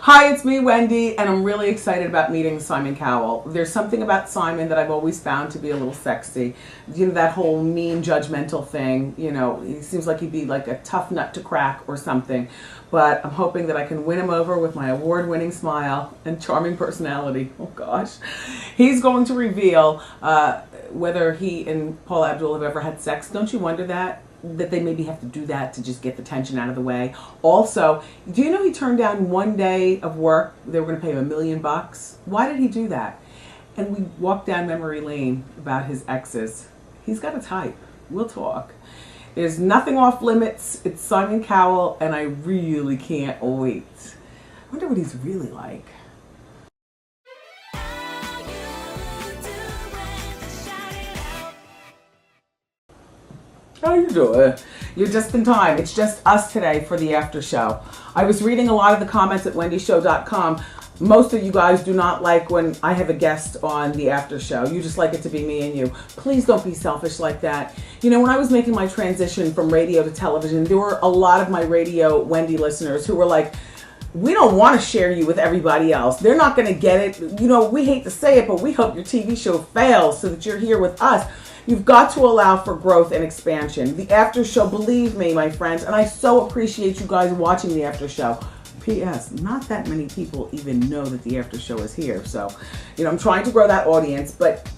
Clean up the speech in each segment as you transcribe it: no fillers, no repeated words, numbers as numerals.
Hi, it's me, Wendy, and I'm really excited about meeting Simon Cowell. There's something about Simon that I've always found to be a little sexy. You know, that whole mean, judgmental thing. You know, he seems like he'd be like a tough nut to crack or something. But I'm hoping that I can win him over with my award-winning smile and charming personality. Oh, gosh. He's going to reveal whether he and Paula Abdul have ever had sex. Don't you wonder that they maybe have to do that to just get the tension out of the way? Also, do you know he turned down one day of work? They were going to pay him $1 million. Why did he do that? And we walked down memory lane about his exes. He's got a type. We'll talk. There's nothing off limits. It's Simon Cowell, and I really can't wait. I wonder what he's really like. How you doing? You're just in time. It's just us today for the after show. I was reading a lot of the comments at wendyshow.com. Most of you guys do not like when I have a guest on the after show. You just like it to be me and you. Please don't be selfish like that. You know, when I was making my transition from radio to television, there were a lot of my radio Wendy listeners who were like, we don't want to share you with everybody else. They're not going to get it. You know, we hate to say it, but we hope your TV show fails so that you're here with us. You've got to allow for growth and expansion. The after show, believe me, my friends, and I so appreciate you guys watching the after show. P.S. Not that many people even know that the after show is here. So, you know, I'm trying to grow that audience, but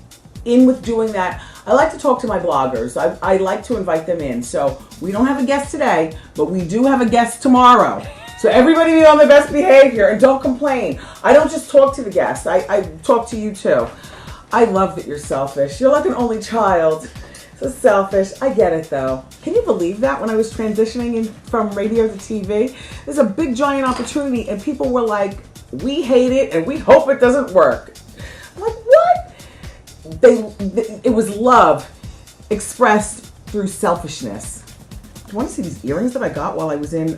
in with doing that, I like to talk to my bloggers. I like to invite them in. So we don't have a guest today, but we do have a guest tomorrow. So everybody be on their best behavior and don't complain. I don't just talk to the guests. I talk to you too. I love that you're selfish. You're like an only child. So selfish. I get it though. Can you believe that when I was transitioning from radio to TV? There's a big giant opportunity and people were like, we hate it and we hope it doesn't work. I'm like, what? It was love expressed through selfishness. Do you want to see these earrings that I got while I was in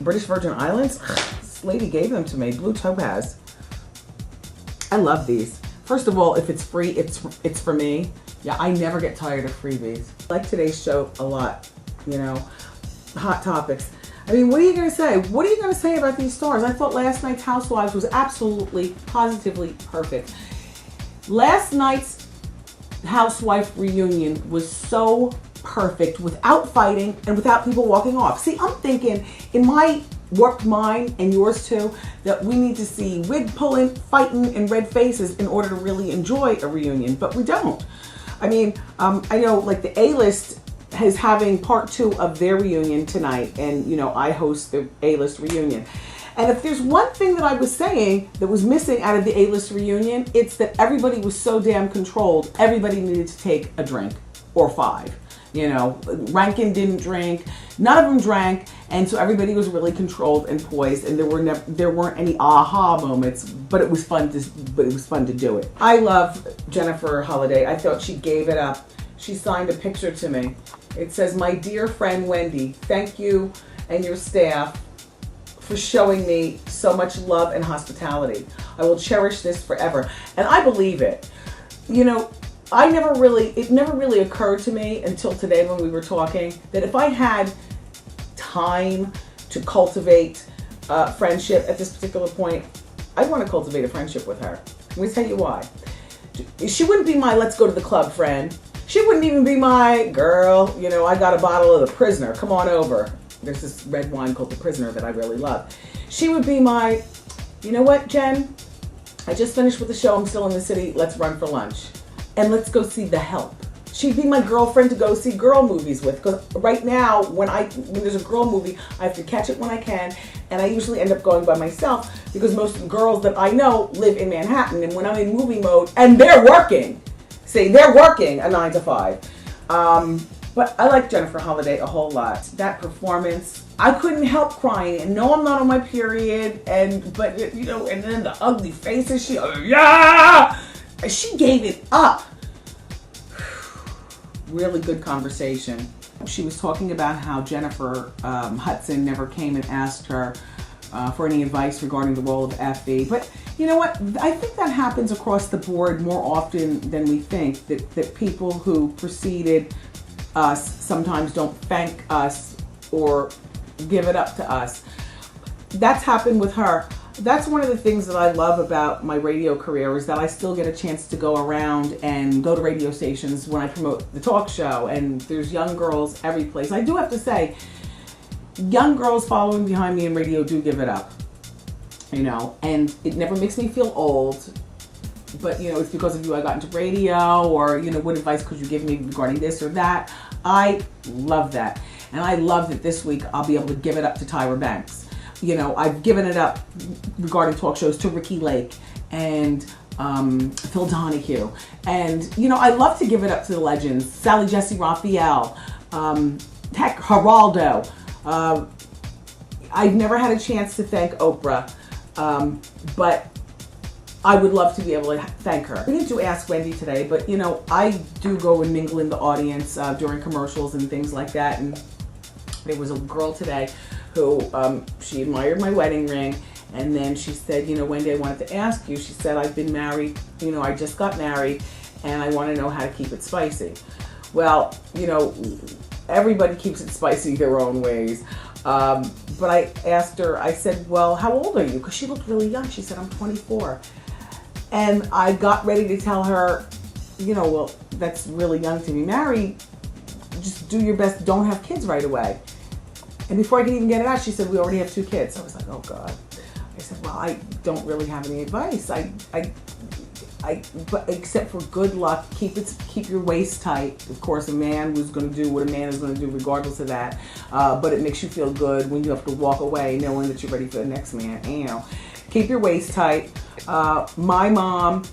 British Virgin Islands? This lady gave them to me, blue topaz. I love these. First of all, if it's free, it's for me. Yeah, I never get tired of freebies. I like today's show a lot, you know, hot topics. I mean, what are you going to say? What are you going to say about these stars? I thought last night's Housewives was absolutely, positively perfect. Last night's Housewife reunion was so perfect without fighting and without people walking off. See, I'm thinking in my work mind and yours too that we need to see wig pulling, fighting, and red faces in order to really enjoy a reunion, but we don't. I mean, I know like the A-List is having part 2 of their reunion tonight, and you know, I host the A-List reunion. And if there's one thing that I was saying that was missing out of the A-List reunion, it's that everybody was so damn controlled. Everybody needed to take a drink or 5. You know, Rankin didn't drink, none of them drank, and so everybody was really controlled and poised, and there weren't any aha moments, but it was fun to do it. I love Jennifer Holliday. I thought she gave it up. She signed a picture to me. It says, "My dear friend Wendy, thank you and your staff for showing me so much love and hospitality. I will cherish this forever." And I believe it. You know, it never really occurred to me until today when we were talking that if I had time to cultivate friendship at this particular point, I'd want to cultivate a friendship with her. Let me tell you why. She wouldn't be my let's go to the club friend. She wouldn't even be my girl, you know, I got a bottle of The Prisoner, come on over. There's this red wine called The Prisoner that I really love. She would be my, you know what, Jen? I just finished with the show, I'm still in the city, let's run for lunch. And let's go see The Help. She'd be my girlfriend to go see girl movies with. Because right now, when there's a girl movie, I have to catch it when I can. And I usually end up going by myself because most of the girls that I know live in Manhattan. And when I'm in movie mode, and they're working. See, they're working a 9 to 5. But I like Jennifer Holliday a whole lot. That performance, I couldn't help crying. And no, I'm not on my period. But you know, and then the ugly faces, yeah! She gave it up. Really good conversation. She was talking about how Jennifer Hudson never came and asked her for any advice regarding the role of Effie. But you know what? I think that happens across the board more often than we think, that people who preceded us sometimes don't thank us or give it up to us. that's happened with her. That's one of the things that I love about my radio career, is that I still get a chance to go around and go to radio stations when I promote the talk show, and there's young girls every place. I do have to say, young girls following behind me in radio do give it up, and it never makes me feel old, but it's because of you I got into radio, or what advice could you give me regarding this or that. I love that, and I love that this week I'll be able to give it up to Tyra Banks. I've given it up regarding talk shows to Ricky Lake and Phil Donahue. And, I love to give it up to the legends. Sally Jesse Raphael, heck, Geraldo. I've never had a chance to thank Oprah, but I would love to be able to thank her. We need to ask Wendy today, but, I do go and mingle in the audience during commercials and things like that. And there was a girl today who, she admired my wedding ring, and then she said, Wendy, I wanted to ask you. She said, I've been married, I just got married, and I want to know how to keep it spicy. Well, everybody keeps it spicy their own ways. But I asked her, I said, well, how old are you? Because she looked really young. She said, I'm 24. And I got ready to tell her, well, that's really young to be married. Just do your best. Don't have kids right away. And before I could even get it out, she said, we already have 2 kids. I was like, oh God. I said, well, I don't really have any advice. But except for good luck, keep your waist tight. Of course, a man was going to do what a man is going to do regardless of that. But it makes you feel good when you have to walk away knowing that you're ready for the next man. Keep your waist tight. My mom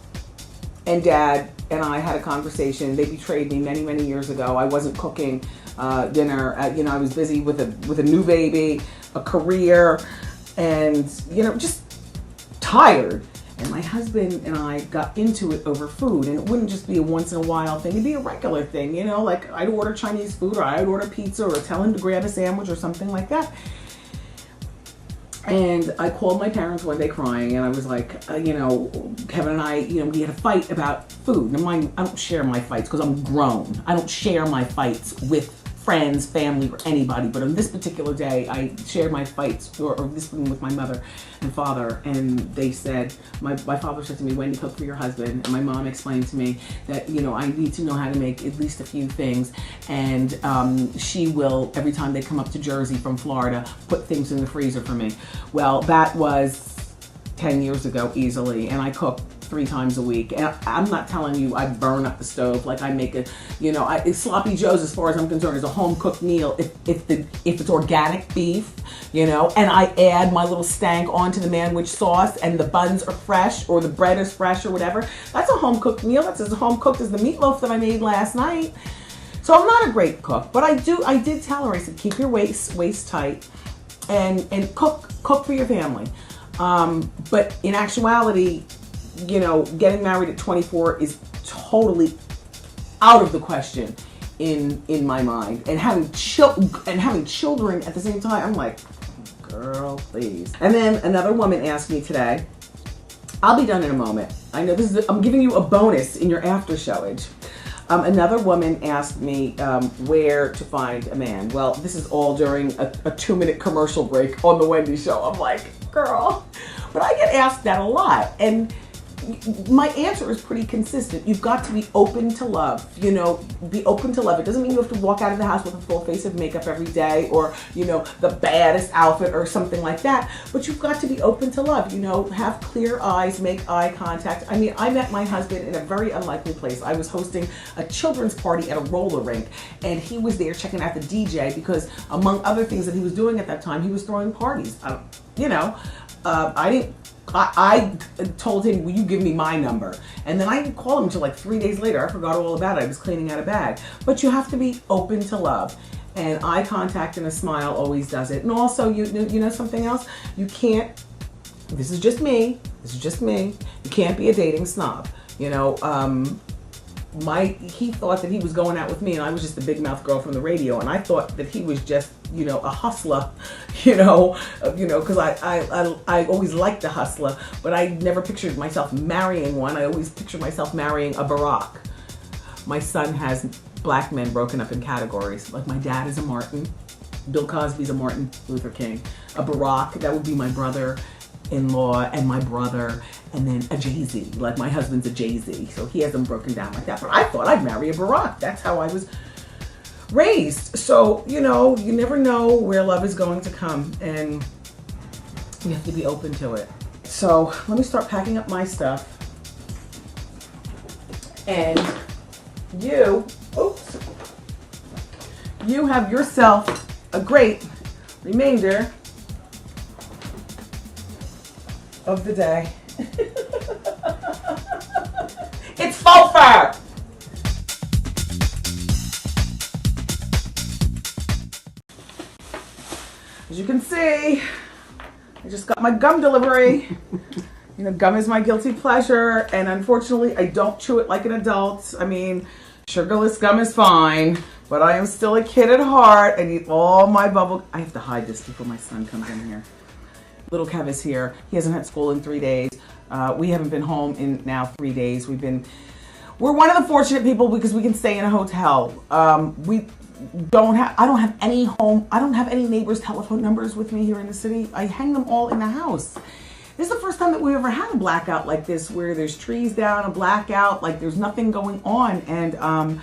and dad and I had a conversation. They betrayed me many, many years ago. I wasn't cooking dinner. I was busy with a new baby, a career, and just tired. And my husband and I got into it over food, and it wouldn't just be a once in a while thing. It'd be a regular thing, like I'd order Chinese food, or I'd order pizza, or tell him to grab a sandwich or something like that. And I called my parents one day crying, and I was like, Kevin and I, we had a fight about food. Now, I don't share my fights because I'm grown. I don't share my fights with friends, family, or anybody. But on this particular day, I shared my fights, or this one with my mother and father. And they said, my father said to me, Wendy, cook for your husband. And my mom explained to me that, I need to know how to make at least a few things. And she will, every time they come up to Jersey from Florida, put things in the freezer for me. Well, that was 10 years ago easily. And I cook 3 times a week. And I'm not telling you I burn up the stove like I make it. Sloppy Joe's, as far as I'm concerned, is a home cooked meal if it's organic beef, and I add my little stank onto the manwich sauce, and the buns are fresh, or the bread is fresh, or whatever. That's a home cooked meal. That's as home cooked as the meatloaf that I made last night. So I'm not a great cook, but I did tell her, I said, keep your waist tight and cook for your family. But in actuality, getting married at 24 is totally out of the question in my mind. And having children at the same time, I'm like, girl, please. And then another woman asked me today, I'll be done in a moment. I know I'm giving you a bonus in your after showage. Another woman asked me where to find a man. Well, this is all during a 2-minute commercial break on the Wendy Show. I'm like, girl. But I get asked that a lot. And my answer is pretty consistent. You've got to be open to love. Be open to love. It doesn't mean you have to walk out of the house with a full face of makeup every day, or, the baddest outfit or something like that. But you've got to be open to love. Have clear eyes, make eye contact. I met my husband in a very unlikely place. I was hosting a children's party at a roller rink, and he was there checking out the DJ because, among other things that he was doing at that time, he was throwing parties. I told him, will you give me my number? And then I didn't call him until like 3 days later. I forgot all about it. I was cleaning out a bag. But you have to be open to love. And eye contact and a smile always does it. And also, you know something else? You can't, this is just me. You can't be a dating snob. He thought that he was going out with me, and I was just a big mouth girl from the radio, and I thought that he was just, a hustler, because I always liked the hustler, but I never pictured myself marrying one. I always pictured myself marrying a Barack. My son has black men broken up in categories. Like, my dad is a Martin, Bill Cosby's a Martin Luther King. A Barack, that would be my brother-in-law and my brother, and then a Jay-Z. Like my husband's a Jay-Z, so he hasn't broken down like that. But I thought I'd marry a Barack. That's how I was raised. So, you know, you never know where love is going to come, and you have to be open to it. So let me start packing up my stuff. And you have yourself a great remainder of the day. It's faux fur! As you can see, I just got my gum delivery. You know, gum is my guilty pleasure, and unfortunately, I don't chew it like an adult. I mean, sugarless gum is fine, but I am still a kid at heart. I need all my bubble. I have to hide this before my son comes in here. Little Kev is here. He hasn't had school in 3 days. We haven't been home in now 3 days. We're one of the fortunate people because we can stay in a hotel. I don't have any neighbors' telephone numbers with me here in the city. I hang them all in the house. This is the first time that we ever had a blackout like this, where there's trees down, a blackout, like there's nothing going on. And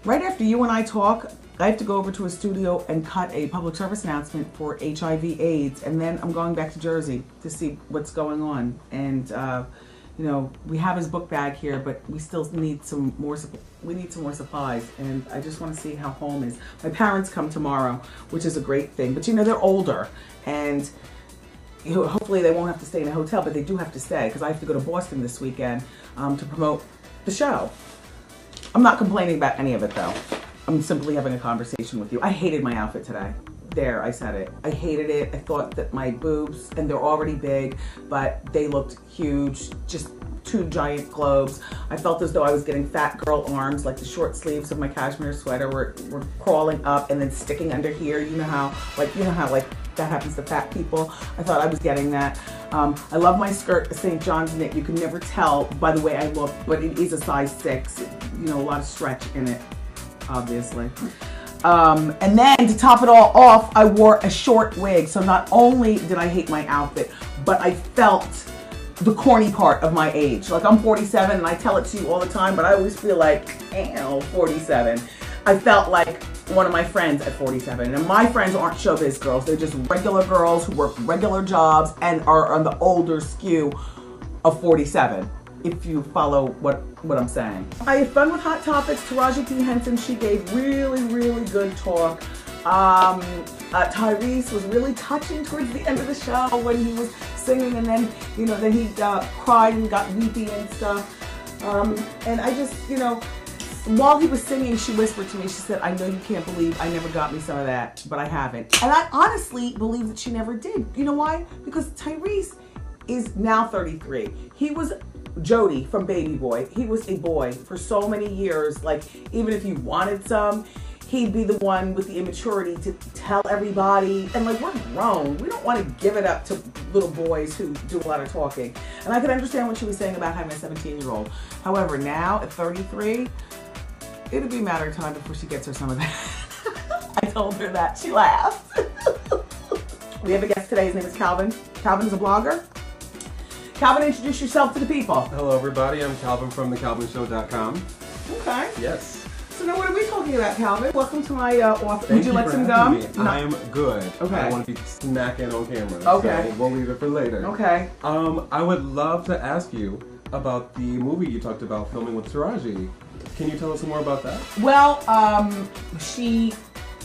right after you and I talk, I have to go over to a studio and cut a public service announcement for HIV/AIDS, and then I'm going back to Jersey to see what's going on. And you know, we have his book bag here, but we still need some more. We need some more supplies, and I just want to see how home is. My parents come tomorrow, which is a great thing. But you know, they're older, and hopefully they won't have to stay in a hotel, but they do have to stay because I have to go to Boston this weekend to promote the show. I'm not complaining about any of it though. I'm simply having a conversation with you. I hated my outfit today. There, I said it. I hated it. I thought that my boobs, and they're already big, but they looked huge, just 2 giant globes. I felt as though I was getting fat girl arms, like the short sleeves of my cashmere sweater were crawling up and then sticking under here. You know how that happens to fat people. I thought I was getting that. I love my skirt, the St. John's knit. You can never tell by the way I look, but it is a size 6. You know, a lot of stretch in it, obviously. And then to top it all off, I wore a short wig. So not only did I hate my outfit, but I felt the corny part of my age. Like I'm 47 and I tell it to you all the time, but I always feel like, 47. I felt like one of my friends at 47. And my friends aren't showbiz girls. They're just regular girls who work regular jobs and are on the older skew of 47. If you follow what I'm saying. I had fun with Hot Topics. Taraji P. Henson, she gave really, really good talk. Tyrese was really touching towards the end of the show when he was singing, and then, you know, then he cried and got weepy and stuff. And I just, you know, while he was singing, she whispered to me, she said, I know you can't believe I never got me some of that, but I haven't. And I honestly believe that she never did. You know why? Because Tyrese is now 33. He was Jody from Baby Boy. He was a boy for so many years. Like, even if you wanted some, he'd be the one with the immaturity to tell everybody. And like, we're grown. We don't want to give it up to little boys who do a lot of talking. And I could understand what she was saying about having a 17-year-old. However, now at 33, it'll be a matter of time before she gets her some of that. I told her that. She laughed. We have a guest today. His name is Calvin. Calvin is a blogger. Calvin, introduce yourself to the people. Hello, everybody. I'm Calvin from thecalvinshow.com. Okay. Yes. So now what are we talking about, Calvin? Welcome to my office. Would you like some gum? I'm good. Okay. I don't want to be snacking on camera. Okay. So we'll leave it for later. Okay. I would love to ask you about the movie you talked about filming with Taraji. Can you tell us some more about that? Well, she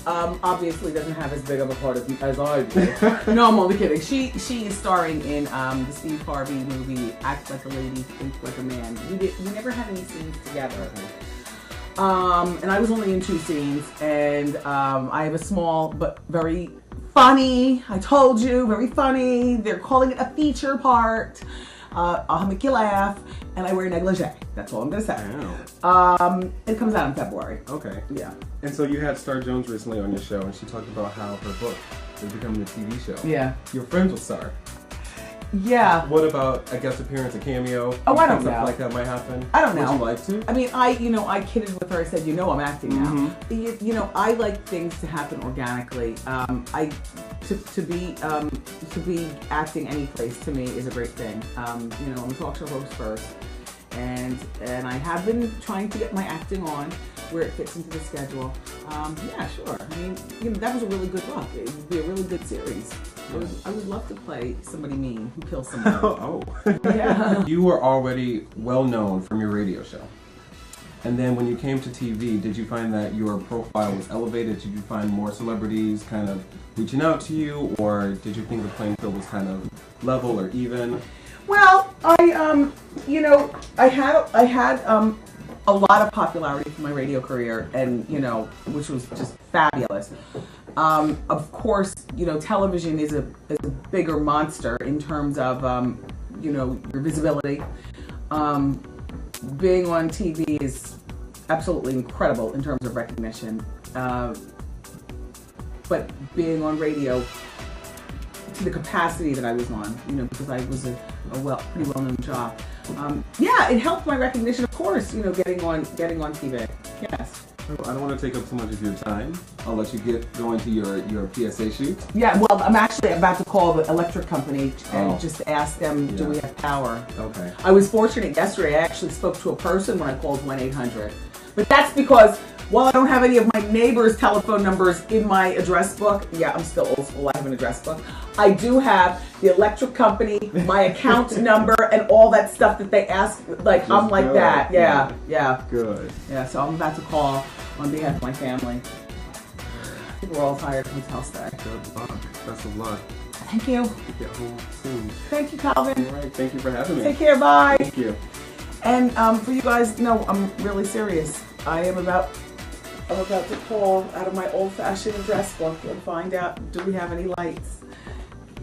obviously doesn't have as big of a part as I do. No, I'm only kidding. She is starring in the Steve Harvey movie, Act Like a Lady, Think Like a Man. We never had any scenes together. And I was only in 2 scenes, and I have a small but very funny, I told you, very funny. They're calling it a feature part. I'll make you laugh, and I wear a negligee. That's all I'm gonna say. Wow. It comes out in February. Okay. Yeah. And so you had Star Jones recently on your show, and she talked about how her book is becoming a TV show. Yeah. You're friends with Star. Yeah. What about a guest appearance, a cameo? Oh, I don't Stuff know. like that might happen. I don't know. Would you like to? I mean, I kidded with her. I said, I'm acting now. I like things to happen organically. To be acting any place to me is a great thing. I'm a talk show host first, and I have been trying to get my acting on where it fits into the schedule. Yeah, sure. I mean, that was a really good look. It would be a really good series. I would love to play somebody mean who kills somebody. Oh. Yeah. You were already well known from your radio show. And then when you came to TV, did you find that your profile was elevated? Did you find more celebrities kind of reaching out to you? Or did you think the playing field was kind of level or even? Well, I had a lot of popularity for my radio career, and which was just fabulous. Of course, television is a bigger monster in terms of your visibility. Being on TV is absolutely incredible in terms of recognition, but being on radio to the capacity that I was on, because I was a pretty well-known job. It helped my recognition, of course, getting on TV. Yes. I don't want to take up too much of your time. I'll let you go into your PSA shoot. Yeah, well, I'm actually about to call the electric company and just ask them, do we have power? Okay. I was fortunate yesterday. I actually spoke to a person when I called 1-800. But that's because while I don't have any of my neighbors' telephone numbers in my address book, yeah, I'm still old school, I have an address book, I do have the electric company, my account number, and all that stuff that they ask. Like, just I'm like good. That. Yeah. Good. Yeah, so I'm about to call on behalf of my family. I think we're all tired of hotel stay. Good luck. Best of luck. Thank you. Get home soon. Thank you, Calvin. All right, thank you for having me. Take care, bye. Thank you. And for you guys, no, I'm really serious. I'm about to call out of my old-fashioned address book and find out, do we have any lights?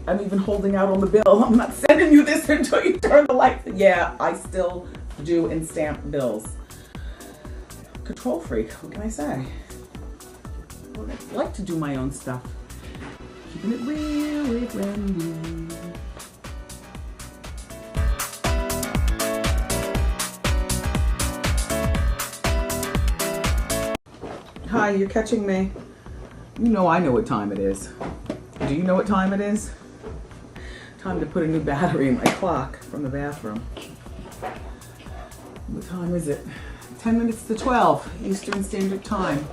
I'm even holding out on the bill. I'm not sending you this until you turn the lights. Yeah, I still do and stamp bills. Control freak, what can I say? I like to do my own stuff. Keeping it real with Wendy. Hi, you're catching me. I know what time it is. Do you know what time it is? Time to put a new battery in my clock from the bathroom. What time is it? 10 minutes to 12 Eastern Standard Time.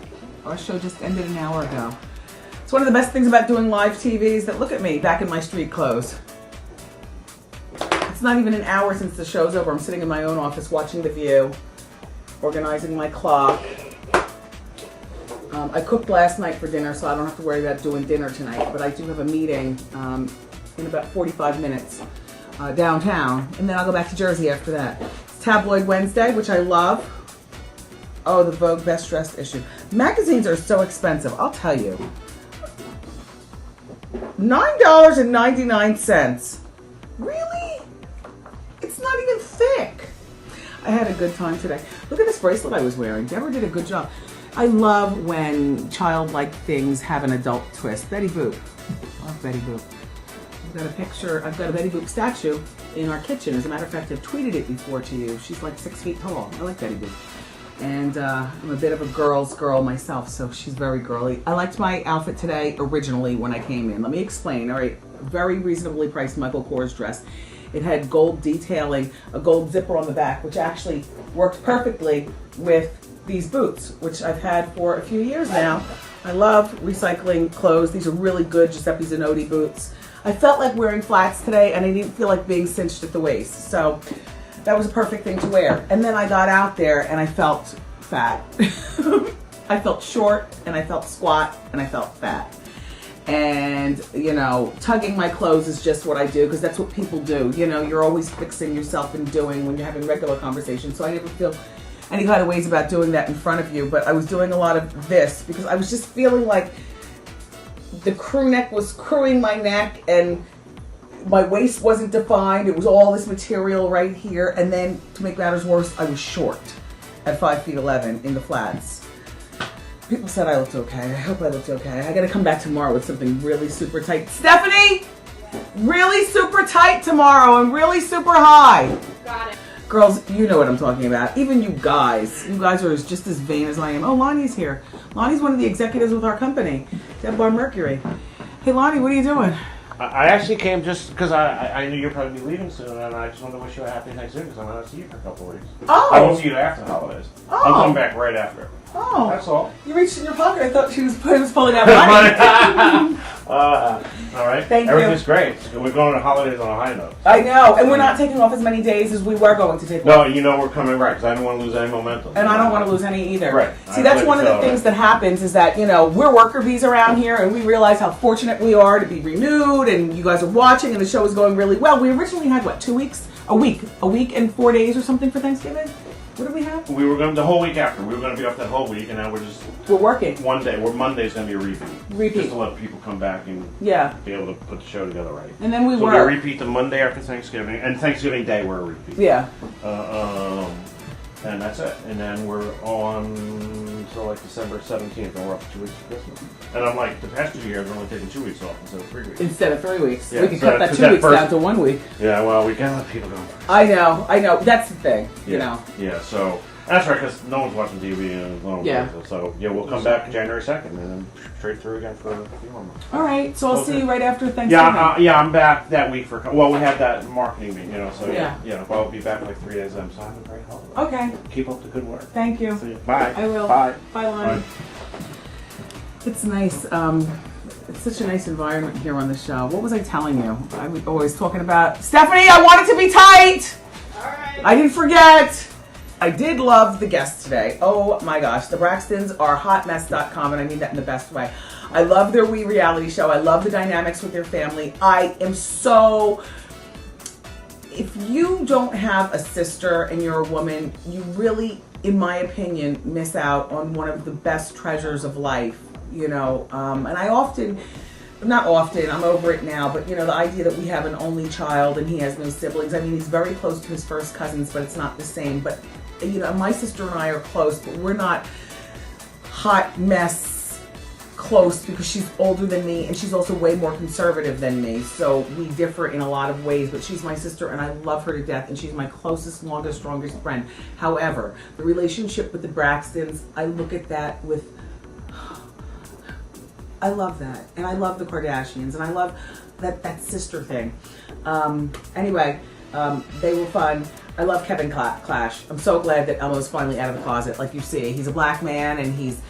Our show just ended an hour ago. It's one of the best things about doing live TV is that look at me back in my street clothes. It's not even an hour since the show's over. I'm sitting in my own office watching The View, organizing my clock. I cooked last night for dinner, so I don't have to worry about doing dinner tonight, but I do have a meeting in about 45 minutes downtown, and then I'll go back to Jersey after that. It's Tabloid Wednesday, which I love. Oh, the Vogue Best Dressed issue. Magazines are so expensive, I'll tell you. $9.99. Really? It's not even thick. I had a good time today. Look at this bracelet I was wearing. Deborah did a good job. I love when childlike things have an adult twist. Betty Boop. I love Betty Boop. I've got a Betty Boop statue in our kitchen. As a matter of fact, I've tweeted it before to you. She's like 6 feet tall. I like Betty Boop. And I'm a bit of a girl's girl myself, so she's very girly. I liked my outfit today originally when I came in. Let me explain. All right, very reasonably priced Michael Kors dress. It had gold detailing, a gold zipper on the back, which actually worked perfectly with these boots, which I've had for a few years now. I love recycling clothes. These are really good Giuseppe Zanotti boots. I felt like wearing flats today, and I didn't feel like being cinched at the waist, so that was a perfect thing to wear. And then I got out there, and I felt fat. I felt short, and I felt squat, and I felt fat. And, tugging my clothes is just what I do, because that's what people do. You're always fixing yourself and doing when you're having regular conversations, so I never feel any kind of ways about doing that in front of you, but I was doing a lot of this because I was just feeling like the crew neck was crewing my neck and my waist wasn't defined. It was all this material right here, and then to make matters worse, I was short at 5'11" in the flats. People said I looked okay. I hope I looked okay. I gotta come back tomorrow with something really super tight. Stephanie! really super tight tomorrow and really super high. Got it. Girls, you know what I'm talking about. Even you guys. You guys are just as vain as I am. Oh, Lonnie's here. Lonnie's one of the executives with our company, Deborah Mercury. Hey, Lonnie, what are you doing? I actually came just because I knew you'd probably be leaving soon, and I just wanted to wish you a happy Thanksgiving because I'm going to see you for a couple of weeks. Oh. I won't see you after the holidays. Oh. I'll come back right after. Oh. That's all. You reached in your pocket. I thought she was pulling out money. All right. Thank you. Everything's great. We're going to holidays on a high note. I know, and we're not taking off as many days as we were going to take off. No, you know we're coming right because I don't want to lose any momentum. And I don't want to lose any either. Right. See, that's one of the things that happens is that, you know, we're worker bees around here and we realize how fortunate we are to be renewed and you guys are watching and the show is going really well. We originally had, what, 2 weeks? A week and 4 days or something for Thanksgiving? What did we have? We were going the whole week after. We were going to be off that whole week, and now we're working. One day. Monday's going to be a repeat. Repeat. Just to let people come back and be able to put the show together right. And then we so work. we repeat the Monday after Thanksgiving, and Thanksgiving Day we're a repeat. Yeah. And that's it. And then we're on until like December 17th, and we're up for 2 weeks for Christmas. And I'm like, the past 2 years, we're only taking 2 weeks off instead of 3 weeks. Instead of 3 weeks. Yeah, We could so cut that that's 2 weeks first- down to 1 week. Yeah, well, we gotta let people go. I know. That's the thing, you know. Yeah, so that's right, because no one's watching TV and no one's so yeah, we'll come back January 2nd and then straight through again for a few more months. All right, so I'll see you right after Thanksgiving. Yeah, I'm back that week for. Well, we had that marketing meeting, so Yeah. I'll be back like 3 days. So have a great holiday. Okay. Keep up the good work. Thank you. See you. Bye. I will. Bye. Bye, Lonnie. Bye. It's nice. It's such a nice environment here on the show. What was I telling you? I was always talking about Stephanie. I want it to be tight. All right. I didn't forget. I did love the guests today. Oh my gosh, the Braxtons are hotmess.com, and I mean that in the best way. I love their wee reality show. I love the dynamics with their family. I am so. If you don't have a sister and you're a woman, you really, in my opinion, miss out on one of the best treasures of life. You know, and I not often, I'm over it now, but you know, the idea that we have an only child and he has no siblings. I mean, he's very close to his first cousins, but it's not the same. But you know, my sister and I are close, but we're not hot mess close because she's older than me and she's also way more conservative than me. So we differ in a lot of ways, but she's my sister and I love her to death and she's my closest, longest, strongest friend. However, the relationship with the Braxtons, I look at that with, I love that. And I love the Kardashians and I love that sister thing. Anyway, they were fun. I love Kevin Clash. I'm so glad that Elmo's finally out of the closet. Like you see, he's a black man and he's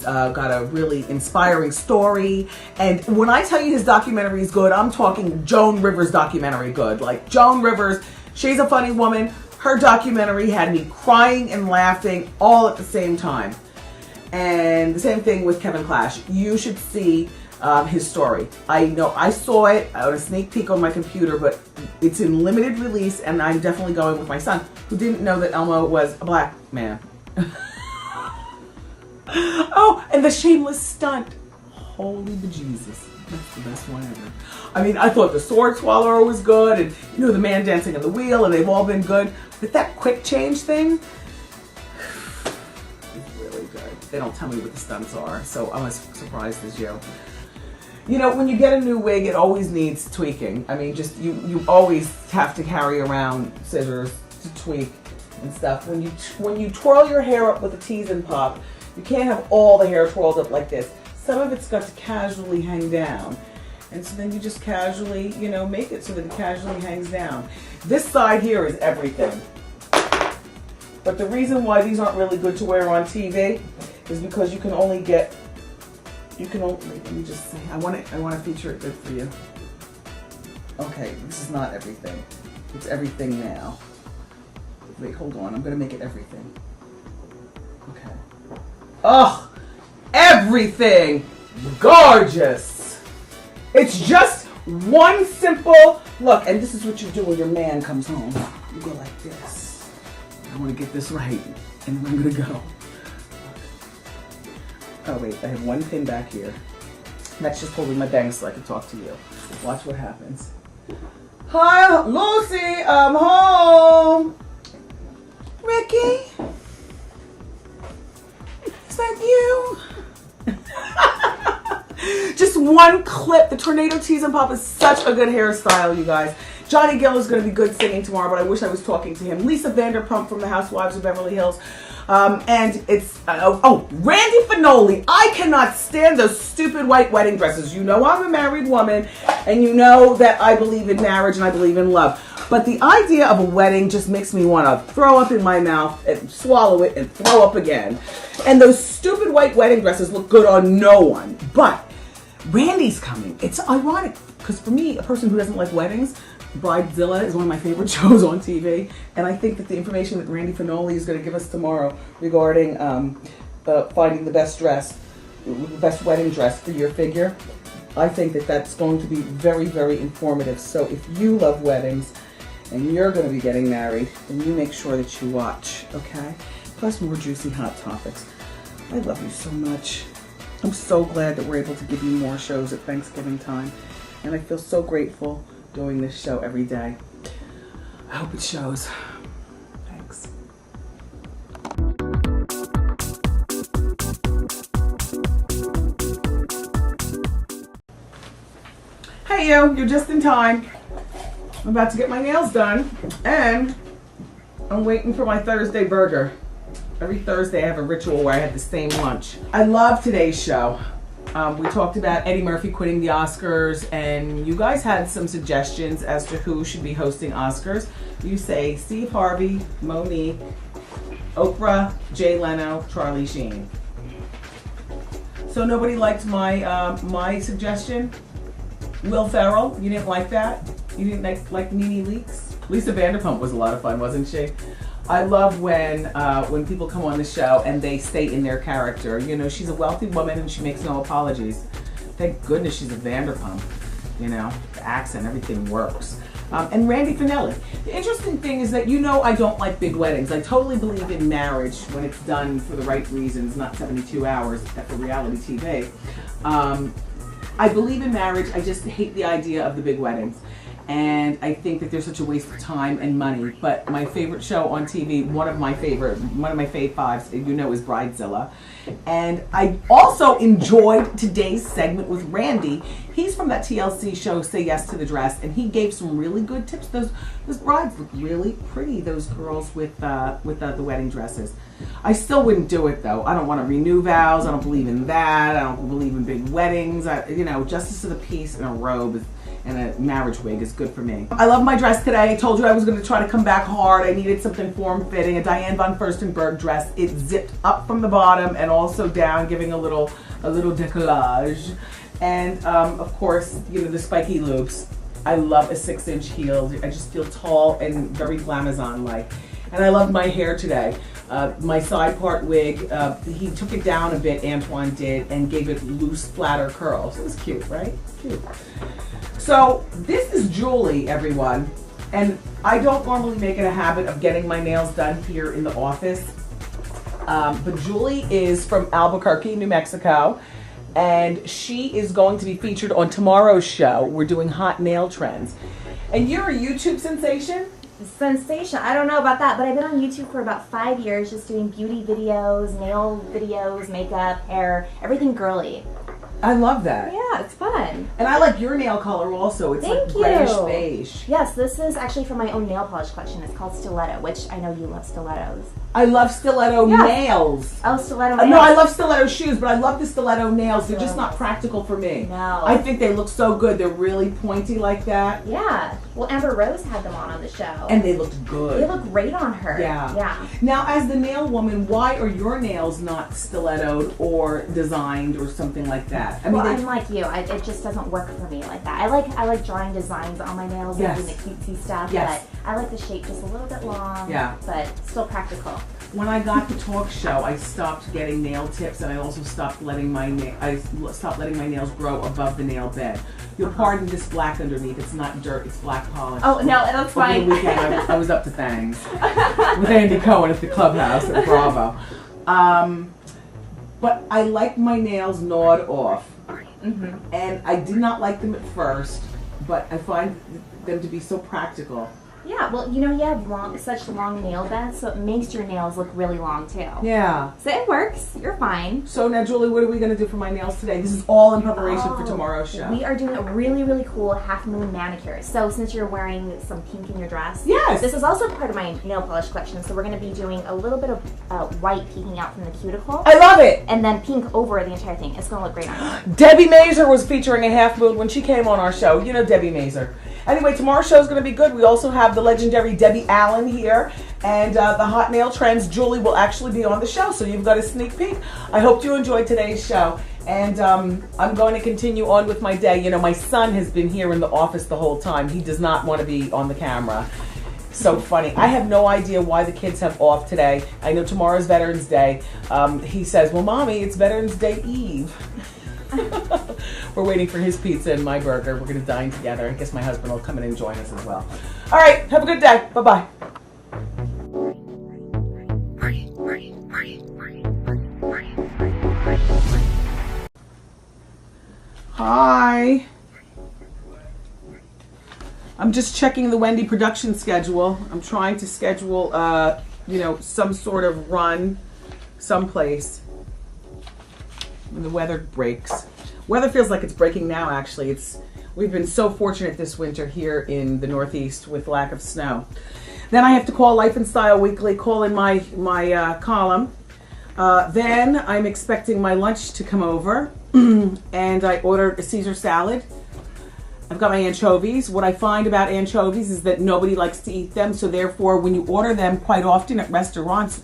got a really inspiring story. And when I tell you his documentary is good, I'm talking Joan Rivers documentary good. Like Joan Rivers, she's a funny woman. Her documentary had me crying and laughing all at the same time. And the same thing with Kevin Clash. You should see his story. I know I saw it on a sneak peek on my computer, but it's in limited release, and I'm definitely going with my son, who didn't know that Elmo was a black man. Oh, and the shameless stunt. Holy bejesus. That's the best one ever. I mean, I thought the sword swallower was good, and you know, the man dancing on the wheel, and they've all been good. But that quick change thing, is really good. They don't tell me what the stunts are, so I'm as surprised as you. You know, when you get a new wig, it always needs tweaking. I mean, just you always have to carry around scissors to tweak and stuff. When you twirl your hair up with a tease and pop, you can't have all the hair twirled up like this. Some of it's got to casually hang down. And so then you just casually, you know, make it so that it casually hangs down. This side here is everything. But the reason why these aren't really good to wear on TV is because you can only get, let me just say, I want to feature it good for you. Okay, this is not everything. It's everything now. Wait, hold on, I'm gonna make it everything. Okay. Ugh! Everything! Gorgeous! It's just one simple look, and this is what you do when your man comes home. You go like this. I want to get this right, and then I'm gonna go. Oh wait, I have one pin back here. That's just holding my bangs so I can talk to you. Watch what happens. Hi, Lucy, I'm home. Ricky, is that you? Just one clip. The tornado tease and pop is such a good hairstyle, you guys. Johnny Gill is going to be good singing tomorrow, but I wish I was talking to him. Lisa Vanderpump from the Housewives of Beverly Hills. And it's, Randy Finoli. I cannot stand those stupid white wedding dresses. You know I'm a married woman, and you know that I believe in marriage and I believe in love. But the idea of a wedding just makes me want to throw up in my mouth and swallow it and throw up again. And those stupid white wedding dresses look good on no one. But Randy's coming. It's ironic, because for me, a person who doesn't like weddings, Bridezilla is one of my favorite shows on TV, and I think that the information that Randy Finoli is going to give us tomorrow regarding finding the best dress, the best wedding dress for your figure, I think that that's going to be very, very informative. So if you love weddings and you're going to be getting married, then you make sure that you watch, okay? Plus more juicy hot topics. I love you so much. I'm so glad that we're able to give you more shows at Thanksgiving time, and I feel so grateful doing this show every day. I hope it shows. Thanks. Hey you're just in time. I'm about to get my nails done, and I'm waiting for my Thursday burger. Every Thursday I have a ritual where I have the same lunch. I love today's show. We talked about Eddie Murphy quitting the Oscars, and you guys had some suggestions as to who should be hosting Oscars. You say Steve Harvey, Monique, Oprah, Jay Leno, Charlie Sheen. So nobody liked my suggestion? Will Ferrell, you didn't like that? You didn't like Nene Leakes? Lisa Vanderpump was a lot of fun, wasn't she? I love when people come on the show and they stay in their character. You know, she's a wealthy woman and she makes no apologies. Thank goodness she's a Vanderpump. You know, the accent, everything works. And Randy Finelli. The interesting thing is that, you know, I don't like big weddings. I totally believe in marriage when it's done for the right reasons, not 72 hours for reality TV. I believe in marriage. I just hate the idea of the big weddings. And I think that there's such a waste of time and money. But my favorite show on TV, one of my fave fives, you know, is Bridezilla. And I also enjoyed today's segment with Randy. He's from that TLC show, Say Yes to the Dress, and he gave some really good tips. Those brides look really pretty, those girls with the wedding dresses. I still wouldn't do it though. I don't want to renew vows. I don't believe in that. I don't believe in big weddings. You know, justice of the peace in a robe and a marriage wig is good for me. I love my dress today. I told you I was going to try to come back hard. I needed something form-fitting, a Diane von Furstenberg dress. It zipped up from the bottom and also down, giving a little decollage. And of course, you know, the spiky loops. I love a 6-inch heel. I just feel tall and very glamazon-like. And I love my hair today. My side part wig, he took it down a bit, Antoine did, and gave it loose, flatter curls. It was cute, right? Cute. So this is Julie, everyone, and I don't normally make it a habit of getting my nails done here in the office, but Julie is from Albuquerque, New Mexico, and she is going to be featured on tomorrow's show. We're doing hot nail trends, and you're a YouTube sensation? Sensation. I don't know about that, but I've been on YouTube for about 5 years just doing beauty videos, nail videos, makeup, hair, everything girly. I love that. Yeah, it's fun. And I like your nail color also. It's like grayish beige. Yes, this is actually from my own nail polish collection. It's called Stiletto, which I know you love stilettos. I love stiletto nails. Oh, stiletto nails. No, I love stiletto shoes, but I love the stiletto nails. They're just not practical for me. No. I think they look so good. They're really pointy like that. Yeah. Well, Amber Rose had them on the show. And they looked good. They look great on her. Yeah. Yeah. Now, as the nail woman, why are your nails not stilettoed or designed or something like that? I mean, I'm like you. It just doesn't work for me like that. I like drawing designs on my nails and doing the cutesy stuff. Yes. But I like the shape just a little bit long. Yeah. But still practical. When I got the talk show, I stopped getting nail tips, and I also stopped letting my nails grow above the nail bed. You'll pardon this black underneath. It's not dirt. It's black polish. Oh no, that's fine. Over the weekend, I was up to things with Andy Cohen at the clubhouse at Bravo. But I like my nails gnawed off, and I did not like them at first, but I find them to be so practical. Yeah, well, you know, you have such long nail beds, so it makes your nails look really long too. Yeah. So it works. You're fine. So now, Julie, what are we going to do for my nails today? This is all in preparation for tomorrow's show. We are doing a really, really cool half moon manicure. So since you're wearing some pink in your dress, yes, this is also part of my nail polish collection. So we're going to be doing a little bit of white peeking out from the cuticle. I love it. And then pink over the entire thing. It's going to look great on you. Debbie Mazur was featuring a half moon when she came on our show. You know Debbie Mazur. Anyway, tomorrow's show is going to be good. We also have the legendary Debbie Allen here, and the Hot Nail Trends. Julie will actually be on the show, so you've got a sneak peek. I hope you enjoyed today's show, and I'm going to continue on with my day. You know, my son has been here in the office the whole time. He does not want to be on the camera. So funny. I have no idea why the kids have off today. I know tomorrow's Veterans Day. He says, well, Mommy, it's Veterans Day Eve. We're waiting for his pizza and my burger. We're going to dine together. I guess my husband will come in and join us as well. All right. Have a good day. Bye-bye. Hi. I'm just checking the Wendy production schedule. I'm trying to schedule, you know, some sort of run someplace when the weather breaks. Weather feels like it's breaking now, actually. We've been so fortunate this winter here in the Northeast with lack of snow. Then I have to call Life and Style Weekly, call in my column. Then I'm expecting my lunch to come over, and I ordered a Caesar salad. I've got my anchovies. What I find about anchovies is that nobody likes to eat them, so therefore when you order them quite often at restaurants,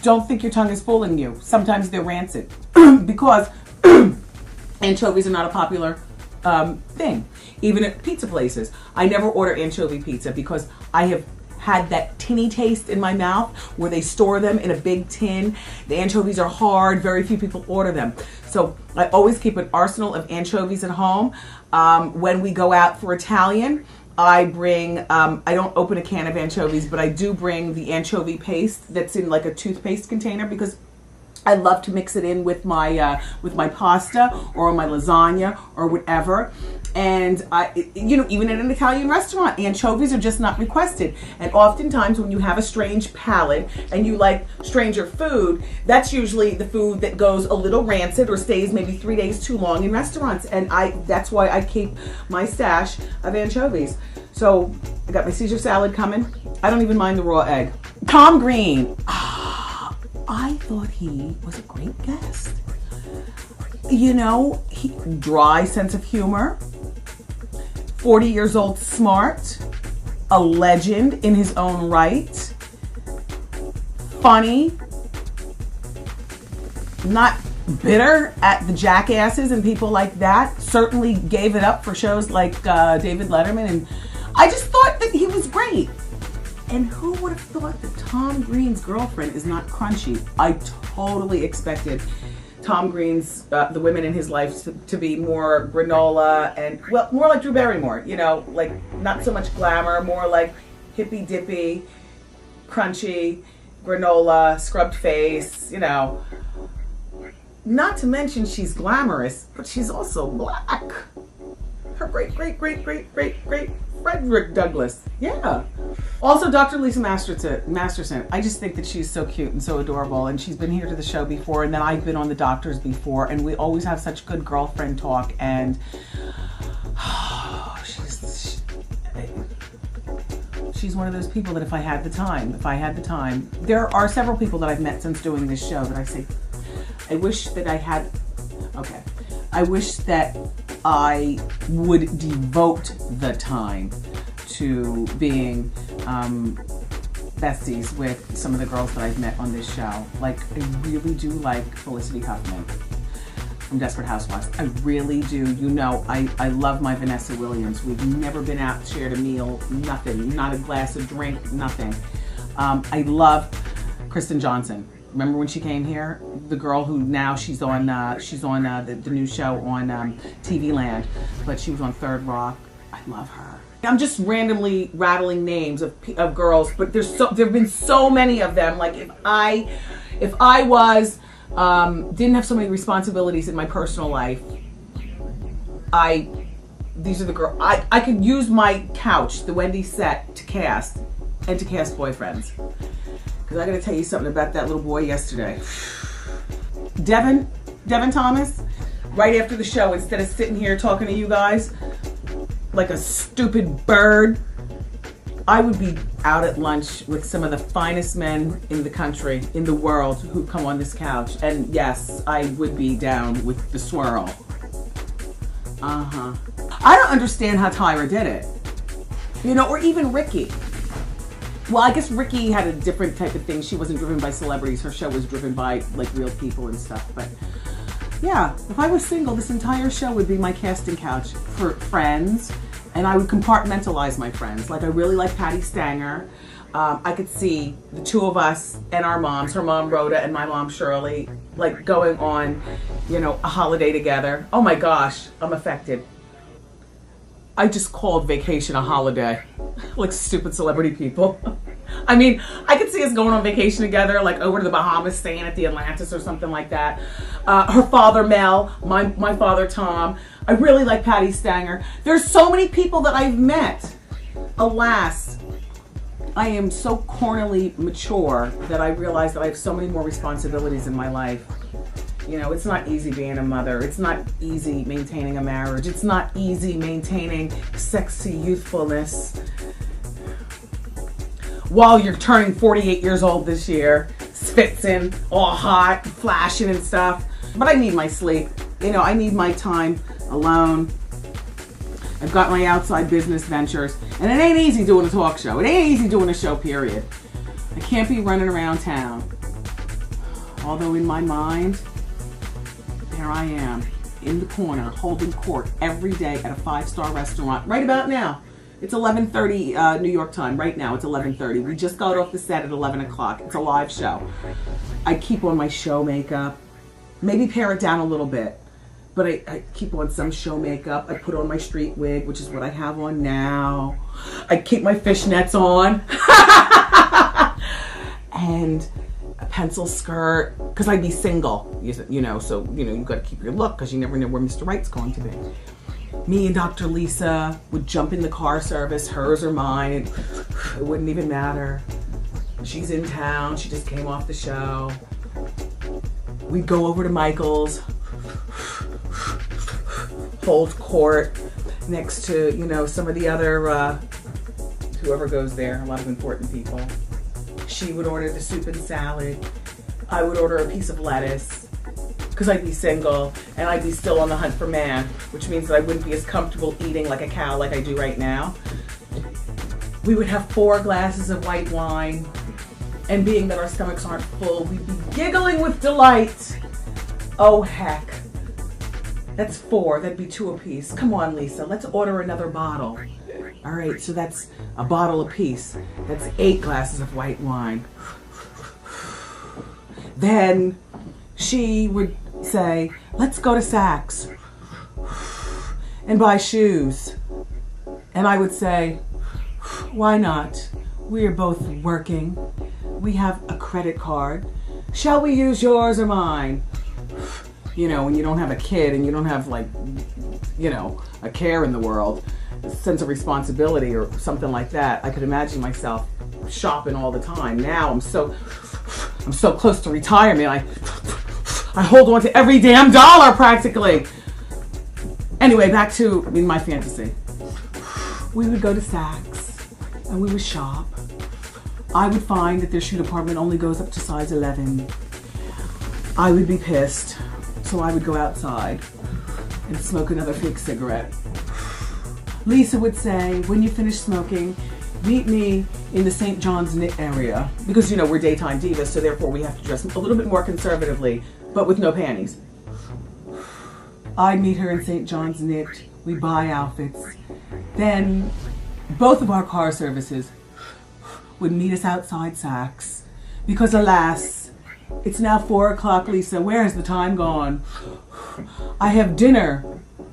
don't think your tongue is fooling you. Sometimes they're rancid because anchovies are not a popular thing, even at pizza places. I never order anchovy pizza because I have had that tinny taste in my mouth where they store them in a big tin. The anchovies are hard. Very few people order them. So I always keep an arsenal of anchovies at home. When we go out for Italian, I bring, I don't open a can of anchovies, but I do bring the anchovy paste that's in like a toothpaste container because I love to mix it in with my pasta or my lasagna or whatever. And you know, even at an Italian restaurant, anchovies are just not requested. And oftentimes when you have a strange palate and you like stranger food, that's usually the food that goes a little rancid or stays maybe 3 days too long in restaurants. And that's why I keep my stash of anchovies. So I got my Caesar salad coming. I don't even mind the raw egg. Tom Green. I thought he was a great guest. You know, dry sense of humor, 40 years old, smart, a legend in his own right, funny, not bitter at the jackasses and people like that, certainly gave it up for shows like David Letterman, and I just thought that he was great. And who would have thought that Tom Green's girlfriend is not crunchy? I totally expected Tom Green's, the women in his life to be more granola and, well, more like Drew Barrymore, you know, like not so much glamour, more like hippy dippy, crunchy, granola, scrubbed face, you know. Not to mention she's glamorous, but she's also black. Her great Frederick Douglass. Yeah. Also, Dr. Lisa Masterson. I just think that she's so cute and so adorable, and she's been here to the show before, and then I've been on The Doctors before, and we always have such good girlfriend talk, and she's one of those people that if I had the time, there are several people that I've met since doing this show that I say, I wish that I would devote the time to being besties with some of the girls that I've met on this show. Like, I really do like Felicity Huffman from Desperate Housewives. I really do. You know, I love my Vanessa Williams. We've never been out, shared a meal, nothing, not a glass of drink, nothing. I love Kristen Johnson. Remember when she came here? The girl who now she's on the new show on TV Land, but she was on Third Rock. I love her. I'm just randomly rattling names of girls, but there've been so many of them. Like if I was didn't have so many responsibilities in my personal life, I these are the girls. I could use my couch, the Wendy set, to cast boyfriends. Because I got to tell you something about that little boy yesterday. Devin Thomas, right after the show, instead of sitting here talking to you guys like a stupid bird, I would be out at lunch with some of the finest men in the country, in the world, who come on this couch. And yes, I would be down with the swirl. I don't understand how Tyra did it. You know, or even Ricky. Well, I guess Ricky had a different type of thing. She wasn't driven by celebrities. Her show was driven by like real people and stuff. But yeah, if I was single, this entire show would be my casting couch for friends. And I would compartmentalize my friends. Like, I really like Patty Stanger. I could see the two of us and our moms, her mom Rhoda and my mom Shirley, like going on, you know, a holiday together. Oh my gosh, I'm affected. I just called vacation a holiday. Like stupid celebrity people. I mean, I could see us going on vacation together, like over to the Bahamas, staying at the Atlantis or something like that. Her father Mel, my father Tom. I really like Patty Stanger. There's so many people that I've met. Alas, I am so cornily mature that I realize that I have so many more responsibilities in my life. You know, it's not easy being a mother. It's not easy maintaining a marriage. It's not easy maintaining sexy youthfulness while you're turning 48 years old this year, spitzing, all hot, flashing and stuff. But I need my sleep. You know, I need my time alone. I've got my outside business ventures. And it ain't easy doing a talk show. It ain't easy doing a show, period. I can't be running around town. Although in my mind, there I am, in the corner, holding court every day at a 5-star restaurant. Right about now. It's 11:30 New York time. Right now, it's 11:30. We just got off the set at 11 o'clock. It's a live show. I keep on my show makeup. Maybe pare it down a little bit. But I keep on some show makeup. I put on my street wig, which is what I have on now. I keep my fishnets on. And a pencil skirt, because I'd be single, you know, so, you know, you got to keep your look because you never know where Mr. Right's going to be. Me and Dr. Lisa would jump in the car service, hers or mine. It wouldn't even matter. She's in town. She just came off the show. We'd go over to Michael's, hold court next to, you know, some of the other, whoever goes there, a lot of important people. She would order the soup and salad. I would order a piece of lettuce because I'd be single and I'd be still on the hunt for man, which means that I wouldn't be as comfortable eating like a cow like I do right now. We would have 4 glasses of white wine, and being that our stomachs aren't full, we'd be giggling with delight. Oh heck. That's 4, that'd be 2 apiece. Come on, Lisa, let's order another bottle. All right, so that's a bottle apiece. That's 8 glasses of white wine. Then she would say, let's go to Saks and buy shoes. And I would say, why not? We are both working. We have a credit card. Shall we use yours or mine? You know, when you don't have a kid and you don't have, like, you know, a care in the world, a sense of responsibility or something like that, I could imagine myself shopping all the time. Now I'm so close to retirement. I hold on to every damn dollar practically. Anyway, back to my fantasy. We would go to Saks and we would shop. I would find that their shoe department only goes up to size 11. I would be pissed, so I would go outside and smoke another fake cigarette. Lisa would say, when you finish smoking, meet me in the St. John's Knit area. Because, you know, we're daytime divas, so therefore we have to dress a little bit more conservatively, but with no panties. I'd meet her in St. John's Knit. We'd buy outfits. Then both of our car services would meet us outside Saks. Because alas, it's now 4 o'clock, Lisa. Where has the time gone? I have dinner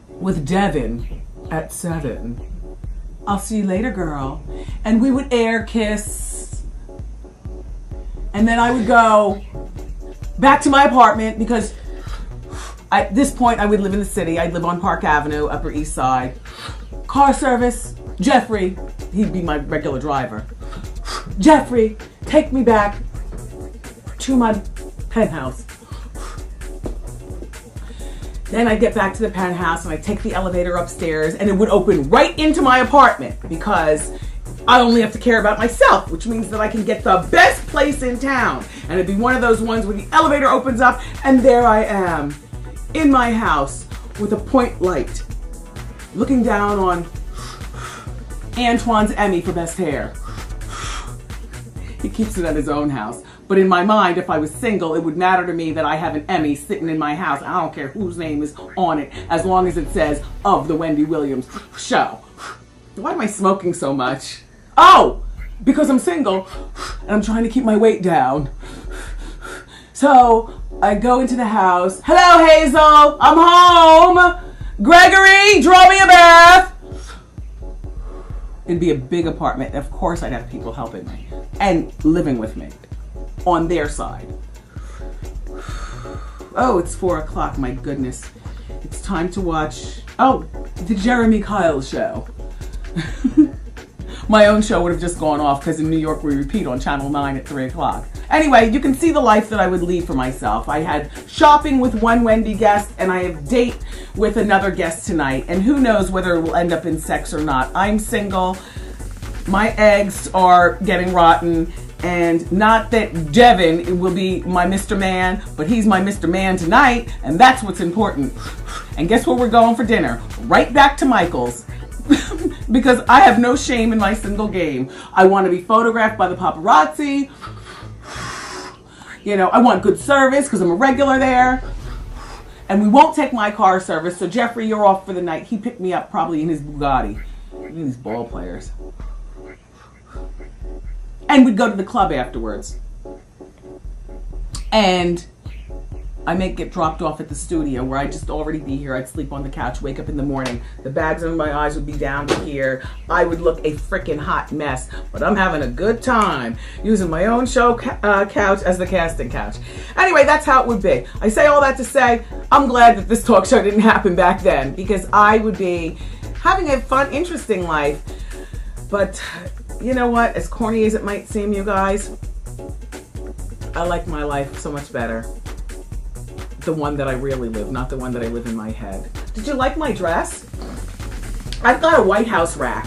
with Devin at 7. I'll see you later, girl. And we would air kiss. And then I would go back to my apartment because at this point I would live in the city. I'd live on Park Avenue, Upper East Side. car service, Jeffrey, he'd be my regular driver. Jeffrey, take me back to my penthouse. Then I'd get back to the penthouse and I'd take the elevator upstairs and it would open right into my apartment because I only have to care about myself, which means that I can get the best place in town. And it'd be one of those ones where the elevator opens up and there I am in my house with a point light looking down on Antoine's Emmy for best hair. He keeps it at his own house. But in my mind, if I was single, it would matter to me that I have an Emmy sitting in my house. I don't care whose name is on it, as long as it says, of the Wendy Williams show. Why am I smoking so much? Oh, because I'm single and I'm trying to keep my weight down. So I go into the house. Hello, Hazel, I'm home. Gregory, draw me a bath. It'd be a big apartment. Of course I'd have people helping me and living with me on their side. Oh, it's 4 o'clock, my goodness. It's time to watch, the Jeremy Kyle show. My own show would have just gone off because in New York we repeat on Channel 9 at 3 o'clock. Anyway, you can see the life that I would lead for myself. I had shopping with one Wendy guest and I have date with another guest tonight. And who knows whether it will end up in sex or not. I'm single. My eggs are getting rotten. And not that Devin will be my Mr. Man, but he's my Mr. Man tonight. And that's what's important. And guess where we're going for dinner? Right back to Michael's. Because I have no shame in my single game. I want to be photographed by the paparazzi. You know, I want good service because I'm a regular there. And we won't take my car service. So Jeffrey, you're off for the night. He picked me up probably in his Bugatti. These ball players. And we'd go to the club afterwards. And I may get dropped off at the studio where I'd just already be here. I'd sleep on the couch, wake up in the morning. The bags under my eyes would be down to here. I would look a freaking hot mess, but I'm having a good time using my own show couch as the casting couch. Anyway, that's how it would be. I say all that to say, I'm glad that this talk show didn't happen back then because I would be having a fun, interesting life. But you know what? As corny as it might seem, you guys, I like my life so much better. The one that I really live, not the one that I live in my head. Did you like my dress? I've got a White House rack.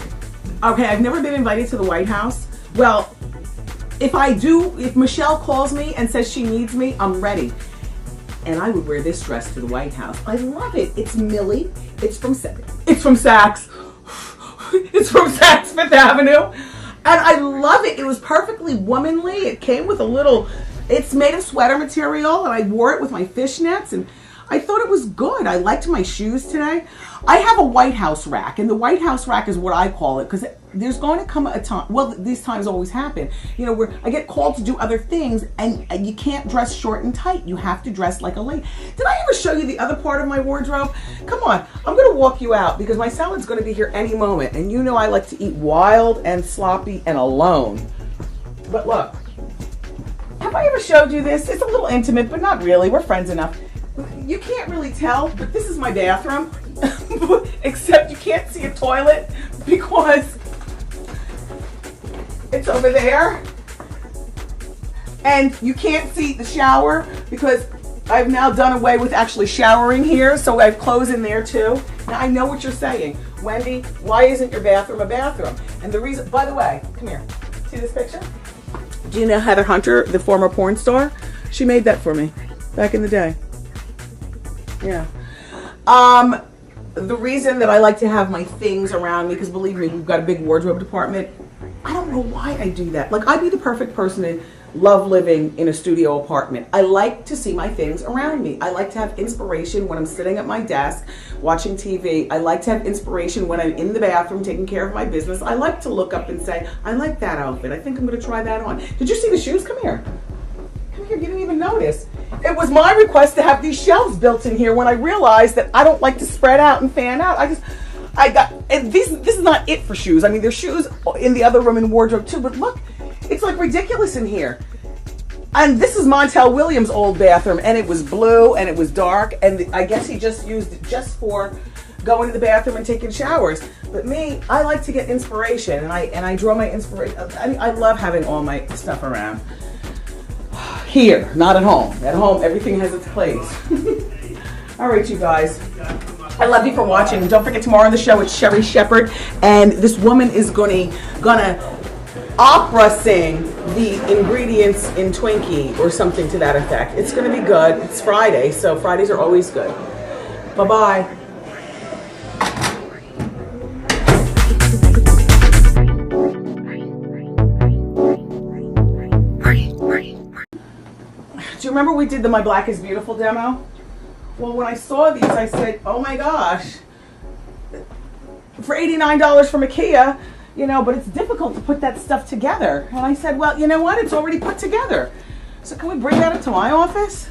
Okay, I've never been invited to the White House. Well, if I do, if Michelle calls me and says she needs me, I'm ready. And I would wear this dress to the White House. I love it. It's Millie. It's from Saks. It's from Saks. It's from Saks Fifth Avenue. And I love it. It was perfectly womanly. It came with a little... It's made of sweater material, and I wore it with my fishnets, and I thought it was good. I liked my shoes today. I have a White House rack, and the White House rack is what I call it, because there's going to come a time, well, these times always happen, you know, where I get called to do other things, and you can't dress short and tight. You have to dress like a lady. Did I ever show you the other part of my wardrobe? Come on, I'm going to walk you out, because my salad's going to be here any moment, and you know I like to eat wild and sloppy and alone. But look. Have I ever showed you this? It's a little intimate, but not really. We're friends enough. You can't really tell, but this is my bathroom. Except you can't see a toilet because it's over there. And you can't see the shower because I've now done away with actually showering here, so I have clothes in there too. Now I know what you're saying. Wendy, why isn't your bathroom a bathroom? And the reason, by the way, come here. See this picture? Do you know Heather Hunter, the former porn star? She made that for me back in the day. Yeah. The reason that I like to have my things around me, because believe me, we've got a big wardrobe department. I don't know why I do that. Like, I'd be the perfect person to love living in a studio apartment. I like to see my things around me. I like to have inspiration when I'm sitting at my desk watching TV. I like to have inspiration when I'm in the bathroom taking care of my business. I like to look up and say, I like that outfit. I think I'm going to try that on. Did you see the shoes? Come here. Come here. You didn't even notice. It was my request to have these shelves built in here when I realized that I don't like to spread out and fan out. This is not it for shoes. I mean, there's shoes in the other room in wardrobe too, but look, it's like ridiculous in here. And this is Montel Williams' old bathroom, and it was blue and it was dark, and I guess he just used it just for going to the bathroom and taking showers. But me, I like to get inspiration, and I draw my inspiration. I love having all my stuff around. Here, not at home. At home, everything has its place. All right, you guys. I love you for watching. Don't forget, tomorrow on the show, it's Sherry Shepherd, and this woman is gonna opera sing the ingredients in Twinkie or something to that effect. It's gonna be good. It's Friday, so Fridays are always good. Bye-bye. Do you remember we did the My Black is Beautiful demo? Well, when I saw these, I said, oh my gosh, for $89 from IKEA, you know, but it's difficult to put that stuff together. And I said, well, you know what? It's already put together. So can we bring that up to my office?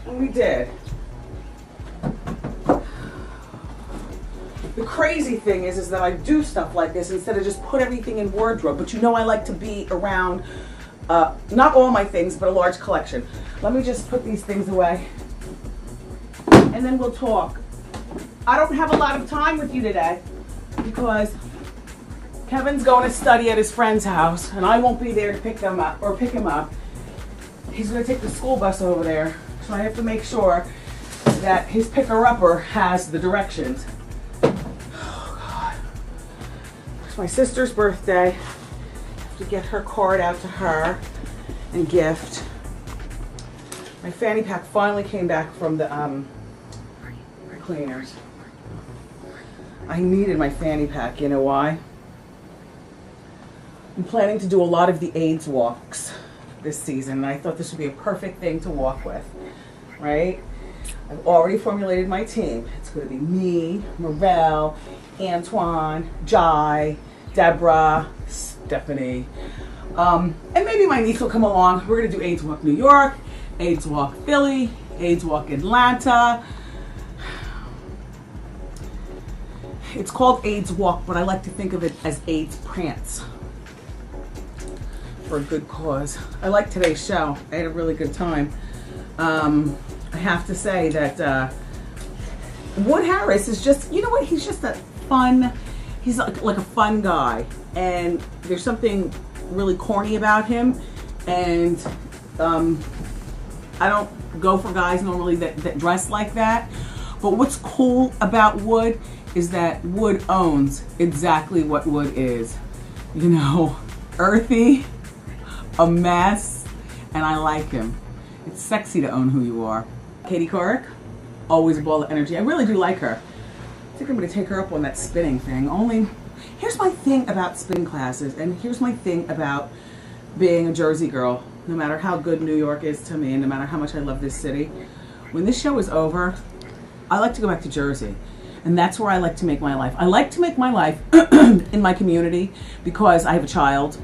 And we did. The crazy thing is that I do stuff like this instead of just put everything in wardrobe. But you know I like to be around, not all my things, but a large collection. Let me just put these things away. And then we'll talk. I don't have a lot of time with you today because Kevin's going to study at his friend's house, and I won't be there to pick them up or pick him up. He's going to take the school bus over there, so I have to make sure that his picker-upper has the directions. Oh God! It's my sister's birthday. I have to get her card out to her and gift. My fanny pack finally came back from the cleaners. I needed my fanny pack, you know why? I'm planning to do a lot of the AIDS walks this season, and I thought this would be a perfect thing to walk with, right? I've already formulated my team. It's going to be me, Morel, Antoine, Jai, Deborah, Stephanie, and maybe my niece will come along. We're going to do AIDS Walk New York, AIDS Walk Philly, AIDS Walk Atlanta. It's called AIDS Walk, but I like to think of it as AIDS Prance for a good cause. I like today's show. I had a really good time. I have to say that Wood Harris is just, you know what, he's just a fun, he's like a fun guy. And there's something really corny about him. And I don't go for guys normally that dress like that. But what's cool about Wood is that Wood owns exactly what Wood is. You know, earthy, a mess, and I like him. It's sexy to own who you are. Katie Couric, always a ball of energy. I really do like her. I think I'm gonna take her up on that spinning thing. Only, here's my thing about spin classes, and here's my thing about being a Jersey girl. No matter how good New York is to me, and no matter how much I love this city, when this show is over, I like to go back to Jersey. And that's where I like to make my life. I like to make my life in my community because I have a child.